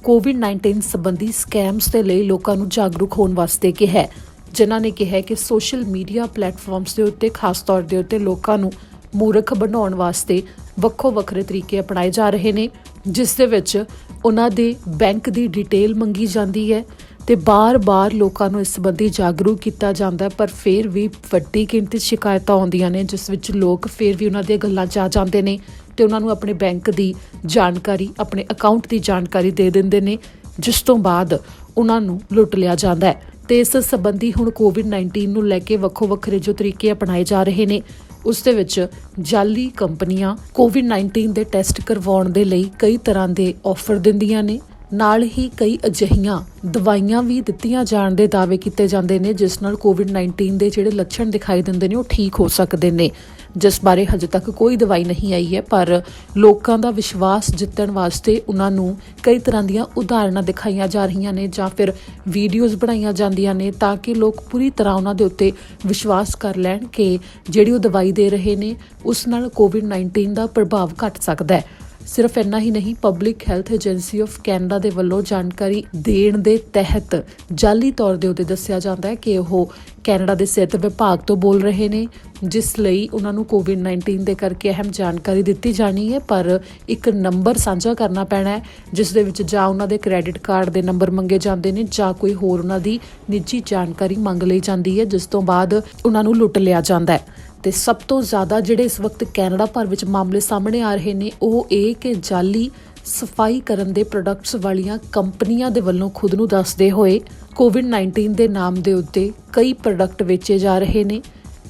ਕੋਵਿਡ-19 ਸੰਬੰਧੀ ਸਕੈਮਸ ਦੇ ਲਈ ਲੋਕਾਂ ਨੂੰ ਜਾਗਰੂਕ ਹੋਣ ਵਾਸਤੇ ਕਿਹਾ, ਜਿਨ੍ਹਾਂ ਨੇ ਕਿਹਾ ਕਿ ਸੋਸ਼ਲ ਮੀਡੀਆ ਪਲੇਟਫਾਰਮਸ ਦੇ ਉੱਤੇ ਖਾਸ ਤੌਰ ਦੇ ਉੱਤੇ ਲੋਕਾਂ ਨੂੰ ਮੂਰਖ ਬਣਾਉਣ ਵਾਸਤੇ ਵੱਖੋ ਵੱਖਰੇ ਤਰੀਕੇ ਅਪਣਾਏ ਜਾ ਰਹੇ ਨੇ, ਜਿਸ ਦੇ ਵਿੱਚ ਉਹਨਾਂ ਦੇ ਬੈਂਕ ਦੀ ਡਿਟੇਲ ਮੰਗੀ ਜਾਂਦੀ ਹੈ ਅਤੇ ਬਾਰ-ਬਾਰ ਲੋਕਾਂ ਨੂੰ ਇਸ ਸੰਬੰਧੀ ਜਾਗਰੂਕ ਕੀਤਾ ਜਾਂਦਾ, ਪਰ ਫਿਰ ਵੀ ਵੱਡੀ ਗਿਣਤੀ ਸ਼ਿਕਾਇਤਾਂ ਆਉਂਦੀਆਂ ਨੇ ਜਿਸ ਵਿੱਚ ਲੋਕ ਫਿਰ ਵੀ ਉਹਨਾਂ ਦੀਆਂ ਗੱਲਾਂ 'ਚ ਆ ਜਾਂਦੇ ਨੇ ਅਤੇ ਉਹਨਾਂ ਨੂੰ ਆਪਣੇ ਬੈਂਕ ਦੀ ਜਾਣਕਾਰੀ, ਆਪਣੇ ਅਕਾਊਂਟ ਦੀ ਜਾਣਕਾਰੀ ਦੇ ਦਿੰਦੇ ਨੇ, ਜਿਸ ਤੋਂ ਬਾਅਦ ਉਹਨਾਂ ਨੂੰ ਲੁੱਟ ਲਿਆ ਜਾਂਦਾ ਹੈ। ਅਤੇ ਇਸ ਸੰਬੰਧੀ ਹੁਣ ਕੋਵਿਡ-19 ਨੂੰ ਲੈ ਕੇ ਵੱਖੋ ਵੱਖਰੇ ਜੋ ਤਰੀਕੇ ਅਪਣਾਏ ਜਾ ਰਹੇ ਨੇ, ਉਸ ਦੇ ਵਿੱਚ ਜਾਲੀ ਕੰਪਨੀਆਂ ਕੋਵਿਡ-19 ਦੇ ਟੈਸਟ ਕਰਵਾਉਣ ਦੇ ਲਈ ਕਈ ਤਰ੍ਹਾਂ ਦੇ ਆਫਰ ਦਿੰਦੀਆਂ ਨੇ। ਨਾਲ ਹੀ ਕਈ ਅਜਿਹੀਆਂ ਦਵਾਈਆਂ ਵੀ ਦਿੱਤੀਆਂ ਜਾਣ ਦੇ ਦਾਅਵੇ ਕੀਤੇ ਜਾਂਦੇ ਨੇ ਜਿਸ ਨਾਲ ਕੋਵਿਡ-19 ਦੇ ਜਿਹੜੇ ਲੱਛਣ ਦਿਖਾਈ ਦਿੰਦੇ ਨੇ ਉਹ ਠੀਕ ਹੋ ਸਕਦੇ ਨੇ, ਜਿਸ ਬਾਰੇ ਹਜੇ ਤੱਕ ਕੋਈ ਦਵਾਈ ਨਹੀਂ ਆਈ ਹੈ। ਪਰ ਲੋਕਾਂ ਦਾ ਵਿਸ਼ਵਾਸ ਜਿੱਤਣ ਵਾਸਤੇ ਉਹਨਾਂ ਨੂੰ ਕਈ ਤਰ੍ਹਾਂ ਦੀਆਂ ਉਦਾਹਰਨਾਂ ਦਿਖਾਈਆਂ ਜਾ ਰਹੀਆਂ ਨੇ ਜਾਂ ਫਿਰ ਵੀਡੀਓਜ਼ ਬਣਾਈਆਂ ਜਾਂਦੀਆਂ ਨੇ ਤਾਂ ਕਿ ਲੋਕ ਪੂਰੀ ਤਰ੍ਹਾਂ ਉਹਨਾਂ ਦੇ ਉੱਤੇ ਵਿਸ਼ਵਾਸ ਕਰ ਲੈਣ ਕਿ ਜਿਹੜੀ ਉਹ ਦਵਾਈ ਦੇ ਰਹੇ ਨੇ ਉਸ ਨਾਲ ਕੋਵਿਡ-19 ਦਾ ਪ੍ਰਭਾਵ ਘਟ ਸਕਦਾ ਹੈ। ਸਿਰਫ ਇੰਨਾ ਹੀ ਨਹੀਂ, public health agency of Canada ਦੇ ਵੱਲੋਂ ਜਾਣਕਾਰੀ ਦੇਣ ਦੇ ਤਹਿਤ ਜਾਲੀ ਤੌਰ ਦੇ ਉੱਤੇ ਦੱਸਿਆ ਜਾਂਦਾ ਹੈ ਕਿ ਉਹ ਕੈਨੇਡਾ ਦੇ ਸਿਹਤ ਵਿਭਾਗ ਤੋਂ ਬੋਲ ਰਹੇ ਨੇ, ਜਿਸ ਲਈ ਉਹਨਾਂ ਨੂੰ ਕੋਵਿਡ-19 ਦੇ ਕਰਕੇ ਅਹਿਮ ਜਾਣਕਾਰੀ ਦਿੱਤੀ ਜਾਣੀ ਹੈ। ਪਰ ਇੱਕ ਨੰਬਰ ਸਾਂਝਾ ਕਰਨਾ ਪੈਣਾ ਹੈ ਜਿਸ ਦੇ ਵਿੱਚ ਜਾਂ ਉਹਨਾਂ ਦੇ ਕ੍ਰੈਡਿਟ ਕਾਰਡ ਦੇ ਨੰਬਰ ਮੰਗੇ ਜਾਂਦੇ ਨੇ ਜਾਂ ਕੋਈ ਹੋਰ ਉਹਨਾਂ ਦੀ ਨਿੱਜੀ ਜਾਣਕਾਰੀ ਮੰਗ ਲਈ ਜਾਂਦੀ ਹੈ, ਜਿਸ ਤੋਂ ਬਾਅਦ ਉਹਨਾਂ ਨੂੰ ਲੁੱਟ ਲਿਆ ਜਾਂਦਾ ਹੈ। ਤੇ ਸਭ ਤੋਂ ਜ਼ਿਆਦਾ ਜਿਹੜੇ ਇਸ ਵਕਤ ਕੈਨੇਡਾ ਭਰ ਵਿੱਚ ਮਾਮਲੇ ਸਾਹਮਣੇ ਆ ਰਹੇ ਨੇ ਉਹ ਇਹ ਕਿ ਜਾਲੀ ਸਫਾਈ ਕਰਨ ਦੇ ਪ੍ਰੋਡਕਟਸ ਵਾਲੀਆਂ ਕੰਪਨੀਆਂ ਦੇ ਵੱਲੋਂ ਖੁਦ ਨੂੰ ਦੱਸਦੇ ਹੋਏ ਕੋਵਿਡ-19 ਦੇ ਨਾਮ ਦੇ ਉੱਤੇ ਕਈ ਪ੍ਰੋਡਕਟ ਵੇਚੇ ਜਾ ਰਹੇ ਨੇ।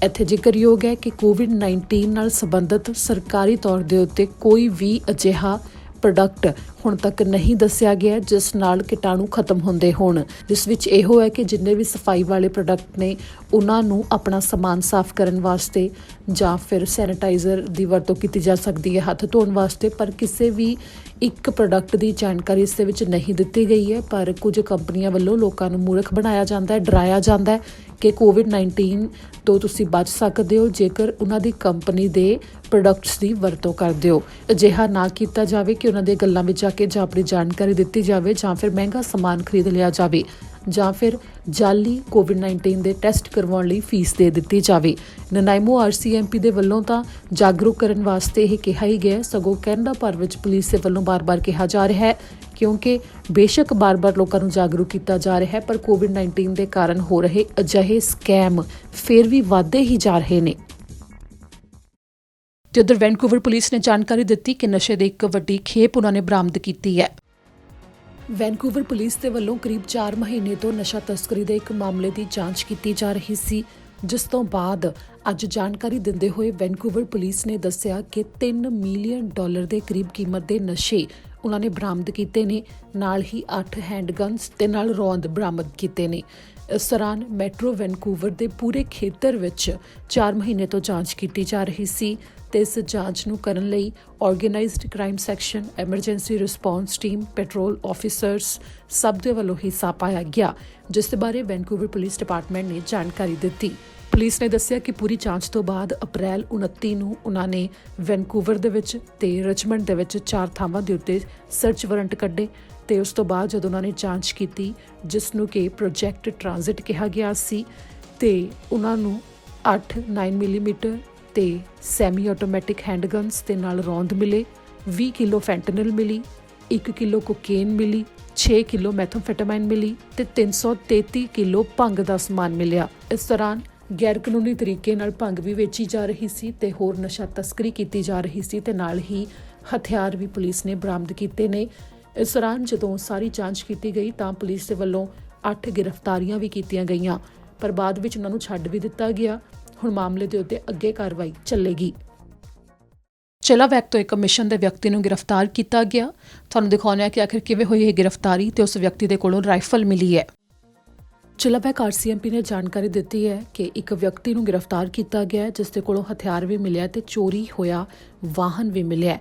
ਇੱਥੇ ਜ਼ਿਕਰਯੋਗ ਹੈ ਕਿ ਕੋਵਿਡ-19 ਨਾਲ ਸੰਬੰਧਿਤ ਸਰਕਾਰੀ ਤੌਰ ਦੇ ਉੱਤੇ ਕੋਈ ਵੀ ਅਜਿਹਾ ਪ੍ਰੋਡਕਟ ਹੁਣ ਤੱਕ ਨਹੀਂ ਦੱਸਿਆ ਗਿਆ ਜਿਸ ਨਾਲ ਕੀਟਾਣੂ ਖਤਮ ਹੁੰਦੇ ਹੋਣ, ਜਿਸ ਵਿੱਚ ਇਹੋ ਹੈ ਕਿ ਜਿੰਨੇ ਵੀ ਸਫਾਈ ਵਾਲੇ ਪ੍ਰੋਡਕਟ ਨੇ ਉਹਨਾਂ ਨੂੰ ਆਪਣਾ ਸਮਾਨ ਸਾਫ਼ ਕਰਨ ਵਾਸਤੇ ਜਾਂ ਫਿਰ ਸੈਨੀਟਾਈਜ਼ਰ ਦੀ ਵਰਤੋਂ ਕੀਤੀ ਜਾ ਸਕਦੀ ਹੈ ਹੱਥ ਧੋਣ ਵਾਸਤੇ, ਪਰ ਕਿਸੇ ਵੀ ਇੱਕ ਪ੍ਰੋਡਕਟ ਦੀ ਜਾਣਕਾਰੀ ਇਸ ਦੇ ਵਿੱਚ ਨਹੀਂ ਦਿੱਤੀ ਗਈ ਹੈ। ਪਰ ਕੁਝ ਕੰਪਨੀਆਂ ਵੱਲੋਂ ਲੋਕਾਂ ਨੂੰ ਮੂਰਖ ਬਣਾਇਆ ਜਾਂਦਾ ਹੈ, ਡਰਾਇਆ ਜਾਂਦਾ ਹੈ ਕਿ ਕੋਵਿਡ-19 ਤੋਂ ਤੁਸੀਂ ਬਚ ਸਕਦੇ ਹੋ ਜੇਕਰ ਉਹਨਾਂ ਦੀ ਕੰਪਨੀ ਦੇ ਪ੍ਰੋਡਕਟਸ ਦੀ ਵਰਤੋਂ ਕਰਦੇ ਹੋ। ਅਜਿਹਾ ਨਾ ਕੀਤਾ ਜਾਵੇ ਕਿ ਉਹਨਾਂ ਦੇ ਗੱਲਾਂ ਵਿੱਚ ਆ ਕੇ ਜਾਂ ਆਪਣੀ ਜਾਣਕਾਰੀ ਦਿੱਤੀ ਜਾਵੇ ਜਾਂ ਫਿਰ ਮਹਿੰਗਾ ਸਮਾਨ ਖਰੀਦ ਲਿਆ ਜਾਵੇ ਜਾਂ ਫਿਰ ਜਾਲੀ ਕੋਵਿਡ-19 ਦੇ ਟੈਸਟ ਕਰਵਾਉਣ ਲਈ ਫੀਸ ਦੇ ਦਿੱਤੀ ਜਾਵੇ। ਨਨਾਇਮੋ RCMP ਦੇ ਵੱਲੋਂ ਤਾਂ ਜਾਗਰੂਕ ਕਰਨ ਵਾਸਤੇ ਇਹ ਕਿਹਾ ਹੀ ਗਿਆ, ਸਗੋਂ ਕੈਨੇਡਾ ਭਰ ਵਿੱਚ ਪੁਲਿਸ ਦੇ ਵੱਲੋਂ ਬਾਰ-ਬਾਰ ਕਿਹਾ ਜਾ ਰਿਹਾ ਹੈ ਕਿਉਂਕਿ ਬੇਸ਼ੱਕ ਬਾਰ-ਬਾਰ ਲੋਕਾਂ ਨੂੰ ਜਾਗਰੂਕ ਕੀਤਾ ਜਾ ਰਿਹਾ ਹੈ ਪਰ ਕੋਵਿਡ-19 ਦੇ ਕਾਰਨ ਹੋ ਰਹੇ ਅਜਿਹੇ ਸਕੈਮ ਫਿਰ ਵੀ ਵੱਧਦੇ ਹੀ ਜਾ ਰਹੇ ਨੇ। ਤੇ ਉਧਰ ਵੈਨਕੂਵਰ ਪੁਲਿਸ ਨੇ ਜਾਣਕਾਰੀ ਦਿੱਤੀ ਕਿ ਨਸ਼ੇ ਦੀ ਇੱਕ ਵੱਡੀ ਖੇਪ ਉਹਨਾਂ ਨੇ ਬਰਾਮਦ ਕੀਤੀ ਹੈ। ਵੈਨਕੂਵਰ ਪੁਲਿਸ ਦੇ ਵੱਲੋਂ ਕਰੀਬ 4 ਮਹੀਨੇ ਤੋਂ ਨਸ਼ਾ ਤਸਕਰੀ ਦੇ ਇੱਕ ਮਾਮਲੇ ਦੀ ਜਾਂਚ ਕੀਤੀ ਜਾ ਰਹੀ ਸੀ, ਜਿਸ ਤੋਂ ਬਾਅਦ ਅੱਜ ਜਾਣਕਾਰੀ ਦਿੰਦੇ ਹੋਏ ਵੈਨਕੂਵਰ ਪੁਲਿਸ ਨੇ ਦੱਸਿਆ ਕਿ $3 ਮਿਲੀਅਨ ਦੇ ਕਰੀਬ ਕੀਮਤ ਦੇ ਨਸ਼ੇ ਉਹਨਾਂ ਨੇ ਬਰਾਮਦ ਕੀਤੇ ਨੇ। ਨਾਲ ਹੀ 8 ਹੈਂਡਗਨਸ ਤੇ ਨਾਲ ਰੌਂਦ ਬਰਾਮਦ ਕੀਤੇ ਨੇ। ਇਸ ਦੌਰਾਨ ਮੈਟਰੋ ਵੈਨਕੂਵਰ ਦੇ ਪੂਰੇ ਖੇਤਰ ਵਿੱਚ 4 ਮਹੀਨੇ ਤੋਂ ਜਾਂਚ ਕੀਤੀ ਜਾ ਰਹੀ ਸੀ ਤੇ ਇਸ ਜਾਂਚ ਨੂੰ ਕਰਨ ਲਈ organised crime section, emergency response team, petrol officers ਸਭ ਦੇ ਵੱਲੋਂ ਹਿੱਸਾ ਪਾਇਆ ਗਿਆ, ਜਿਸ ਦੇ ਬਾਰੇ ਵੈਨਕੂਵਰ ਪੁਲਿਸ ਡਿਪਾਰਟਮੈਂਟ ਨੇ ਜਾਣਕਾਰੀ ਦਿੱਤੀ। ਪੁਲਿਸ ਨੇ ਦੱਸਿਆ ਕਿ ਪੂਰੀ ਜਾਂਚ ਤੋਂ ਬਾਅਦ ਅਪ੍ਰੈਲ 29 ਨੂੰ ਉਹਨਾਂ ਨੇ ਵੈਨਕੂਵਰ ਦੇ ਵਿੱਚ ਤੇ ਰਿਚਮੰਡ ਦੇ ਵਿੱਚ 4 ਥਾਵਾਂ ਦੇ ਉੱਤੇ ਸਰਚ ਵਾਰੰਟ ਕੱਢੇ ਤੇ ਉਸ ਤੋਂ ਬਾਅਦ ਜਦੋਂ ਉਹਨਾਂ ਨੇ ਜਾਂਚ ਕੀਤੀ, ਜਿਸ ਨੂੰ ਕਿ ਪ੍ਰੋਜੈਕਟ ਟ੍ਰਾਂਜ਼ਿਟ ਕਿਹਾ ਗਿਆ ਸੀ, ਤੇ ਉਹਨਾਂ ਨੂੰ 8 9 ਮਿਲੀਮੀਟਰ ਤੇ ਸੈਮੀ ਆਟੋਮੈਟਿਕ ਹੈਂਡਗਨਸ ਤੇ ਨਾਲ ਰੌਂਦ ਮਿਲੇ, 20 ਕਿਲੋ ਫੈਂਟਨਲ ਮਿਲੀ, 1 ਕਿਲੋ ਕੋਕੇਨ ਮਿਲੀ, 6 ਕਿਲੋ ਮੈਥਾਮਫੈਟਾਮਾਈਨ ਮਿਲੀ ਤੇ 333 ਕਿਲੋ ਭੰਗ ਦਾ ਸਮਾਨ ਮਿਲਿਆ। ਇਸ ਦੌਰਾਨ ਗੈਰ ਕਾਨੂੰਨੀ ਤਰੀਕੇ ਨਾਲ ਭੰਗ ਵੀ ਵੇਚੀ ਜਾ ਰਹੀ ਸੀ ਤੇ ਹੋਰ ਨਸ਼ਾ ਤਸਕਰੀ ਕੀਤੀ ਜਾ ਰਹੀ ਸੀ ਤੇ ਨਾਲ ਹੀ ਹਥਿਆਰ ਵੀ ਪੁਲਿਸ ਨੇ ਬਰਾਮਦ ਕੀਤੇ ਨੇ। ਇਸ ਦੌਰਾਨ ਜਦੋਂ ਸਾਰੀ ਜਾਂਚ ਕੀਤੀ ਗਈ ਤਾਂ ਪੁਲਿਸ ਦੇ ਵੱਲੋਂ 8 ਗ੍ਰਿਫਤਾਰੀਆਂ ਵੀ ਕੀਤੀਆਂ ਗਈਆਂ, ਪਰ ਬਾਅਦ ਵਿੱਚ ਉਹਨਾਂ ਨੂੰ ਛੱਡ ਵੀ ਦਿੱਤਾ ਗਿਆ। ਹੁਣ ਮਾਮਲੇ ਦੇ ਉੱਤੇ ਅੱਗੇ ਕਾਰਵਾਈ ਚੱਲੇਗੀ। ਚਲਾਵੈਕ ਤੋਂ ਇੱਕ ਮਿਸ਼ਨ ਦੇ ਵਿਅਕਤੀ ਨੂੰ ਗ੍ਰਿਫਤਾਰ ਕੀਤਾ ਗਿਆ। ਤੁਹਾਨੂੰ ਦਿਖਾਉਂਦੇ ਹਾਂ ਕਿ ਆਖਿਰ ਕਿਵੇਂ ਹੋਈ ਇਹ ਗ੍ਰਿਫਤਾਰੀ ਤੇ ਉਸ ਵਿਅਕਤੀ ਦੇ ਕੋਲੋਂ ਰਾਈਫਲ ਮਿਲੀ ਹੈ। ਚਲਾਵੈਕ RCMP ਨੇ ਜਾਣਕਾਰੀ ਦਿੱਤੀ ਹੈ ਕਿ ਇੱਕ ਵਿਅਕਤੀ ਨੂੰ ਗ੍ਰਿਫਤਾਰ ਕੀਤਾ ਗਿਆ ਜਿਸ ਦੇ ਕੋਲੋਂ ਹਥਿਆਰ ਵੀ ਮਿਲਿਆ ਤੇ ਚੋਰੀ ਹੋਇਆ ਵਾਹਨ ਵੀ ਮਿਲਿਆ।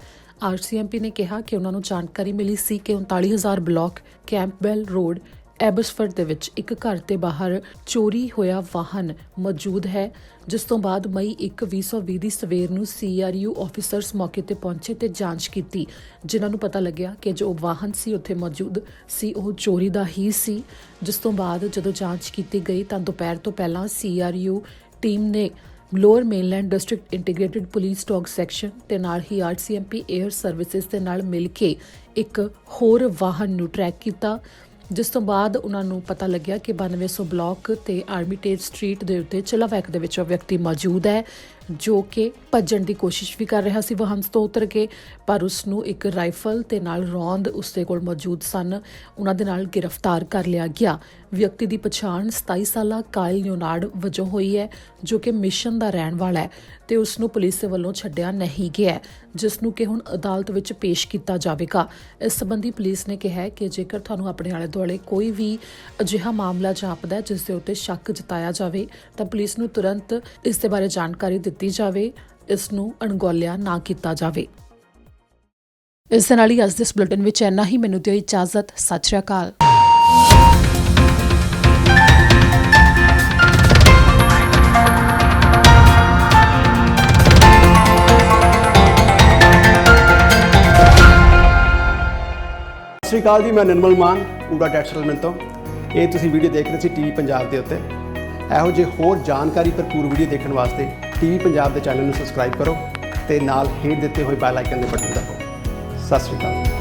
RCMP ਨੇ ਕਿਹਾ ਕਿ ਉਹਨਾਂ ਨੂੰ ਜਾਣਕਾਰੀ ਮਿਲੀ ਸੀ ਕਿ 39000 ਬਲਾਕ ਕੈਂਪਬੈਲ ਰੋਡ ਐਬਸਫਰਡ ਦੇ ਵਿੱਚ ਇੱਕ ਘਰ ਦੇ ਬਾਹਰ ਚੋਰੀ ਹੋਇਆ ਵਾਹਨ ਮੌਜੂਦ ਹੈ, ਜਿਸ ਤੋਂ ਬਾਅਦ ਮਈ 1, 2020 ਦੀ ਸਵੇਰ ਨੂੰ CRU ਆਫੀਸਰਸ ਮੌਕੇ ਤੇ ਪਹੁੰਚੇ ਤੇ ਜਾਂਚ ਕੀਤੀ, ਜਿਨ੍ਹਾਂ ਨੂੰ ਪਤਾ ਲੱਗਿਆ ਕਿ ਜੋ ਵਾਹਨ ਸੀ ਉੱਥੇ ਮੌਜੂਦ ਸੀ ਉਹ ਚੋਰੀ ਦਾ ਹੀ ਸੀ। ਜਿਸ ਤੋਂ ਬਾਅਦ ਜਦੋਂ ਜਾਂਚ ਕੀਤੀ ਗਈ ਤਾਂ ਦੁਪਹਿਰ ਤੋਂ ਪਹਿਲਾਂ CRU ਟੀਮ ਨੇ lower mainland district integrated police dog section ਤੇ ਨਾਲ ਹੀ RCMP 에ਅਰ ਸਰਵਿਸਿਜ਼ ਦੇ ਨਾਲ ਮਿਲ ਕੇ ਇੱਕ ਹੋਰ ਵਾਹਨ ਨੂੰ ਟਰੈਕ ਕੀਤਾ, ਜਿਸ ਤੋਂ ਬਾਅਦ ਉਹਨਾਂ ਨੂੰ ਪਤਾ ਲੱਗਿਆ ਕਿ 9200 ਬਲਾਕ ਤੇ ਆਰਮੀਟੇਜ ਸਟਰੀਟ ਦੇ ਉੱਤੇ ਚਲਾਵੈਕ ਦੇ ਵਿੱਚ ਉਹ ਵਿਅਕਤੀ ਮੌਜੂਦ ਹੈ। ਜੋ ਕਿ ਭੱਜਣ ਦੀ ਕੋਸ਼ਿਸ਼ ਵੀ ਕਰ ਰਿਹਾ ਸੀ ਵਾਹਨ ਤੋਂ ਉਤਰ ਕੇ, ਪਰ ਉਸ ਨੂੰ ਇੱਕ ਰਾਈਫਲ ਤੇ ਨਾਲ ਰੌਂਦ ਉਸ ਦੇ ਕੋਲ ਮੌਜੂਦ ਸਨ। ਉਹਨਾਂ ਦੇ ਨਾਲ ਗ੍ਰਿਫਤਾਰ ਕਰ ਲਿਆ ਗਿਆ। ਵਿਅਕਤੀ ਦੀ ਪਛਾਣ 27 ਸਾਲਾ ਕਾਇਲ ਲਿਓਨਾਰਡ ਵਜੋਂ ਹੋਈ ਹੈ, ਜੋ ਕਿ ਮਿਸ਼ਨ ਦਾ ਰਹਿਣ ਵਾਲਾ ਹੈ ਤੇ ਉਸ ਨੂੰ ਪੁਲਿਸ ਦੇ ਵੱਲੋਂ ਛੱਡਿਆ ਨਹੀਂ ਗਿਆ, ਜਿਸ ਨੂੰ ਕਿ ਹੁਣ ਅਦਾਲਤ ਵਿੱਚ ਪੇਸ਼ ਕੀਤਾ ਜਾਵੇਗਾ। ਇਸ ਸੰਬੰਧੀ ਪੁਲਿਸ ਨੇ ਕਿਹਾ ਹੈ ਕਿ ਜੇਕਰ ਤੁਹਾਨੂੰ ਆਪਣੇ ਆਲੇ ਦੁਆਲੇ ਕੋਈ ਵੀ ਅਜਿਹਾ ਮਾਮਲਾ ਜਾਪਦਾ ਹੈ ਜਿਸ ਦੇ ਉੱਤੇ ਸ਼ੱਕ ਜਤਾਇਆ ਜਾਵੇ ਤਾਂ ਪੁਲਿਸ ਨੂੰ ਤੁਰੰਤ ਇਸ ਦੇ ਬਾਰੇ ਜਾਣਕਾਰੀ ਦਿੱਤੀ ਜਾਵੇ, ਇਸ ਨੂੰ ਅਣਗੌਲਿਆ ਨਾ ਕੀਤਾ ਜਾਵੇ। ਇਸ ਦੇ ਨਾਲ ਹੀ ਅੱਜ ਦੇ ਇਸ ਬੁਲੇਟਿਨ ਵਿੱਚ ਇੰਨਾ ਹੀ। ਮੈਨੂੰ ਦਿਓ ਇਜਾਜ਼ਤ। ਸਤਿ ਸ਼੍ਰੀ ਅਕਾਲ। ਸਤਿ ਸ਼੍ਰੀ ਅਕਾਲ ਜੀ, ਮੈਂ ਨਿਰਮਲ ਮਾਨ ਊੜਾ ਟੈਕਸ ਸੈਟਲਮੈਂਟ ਤੋਂ। ਇਹ ਤੁਸੀਂ ਵੀਡੀਓ ਦੇਖ ਰਹੇ ਸੀ ਟੀਵੀ ਪੰਜਾਬ ਦੇ ਉੱਤੇ। ਇਹੋ ਜਿਹੇ ਹੋਰ ਜਾਣਕਾਰੀ ਭਰਪੂਰ ਵੀਡੀਓ ਦੇਖਣ ਵਾਸਤੇ ਟੀਵੀ ਪੰਜਾਬ ਦੇ ਚੈਨਲ ਨੂੰ ਸਬਸਕ੍ਰਾਈਬ ਕਰੋ ਤੇ ਨਾਲ ਹੇਠ ਦਿੱਤੇ ਹੋਏ ਬੈਲ ਆਈਕਨ ਦੇ ਬਟਨ ਦਬਾਓ। ਸਤਿ ਸ਼੍ਰੀ ਅਕਾਲ।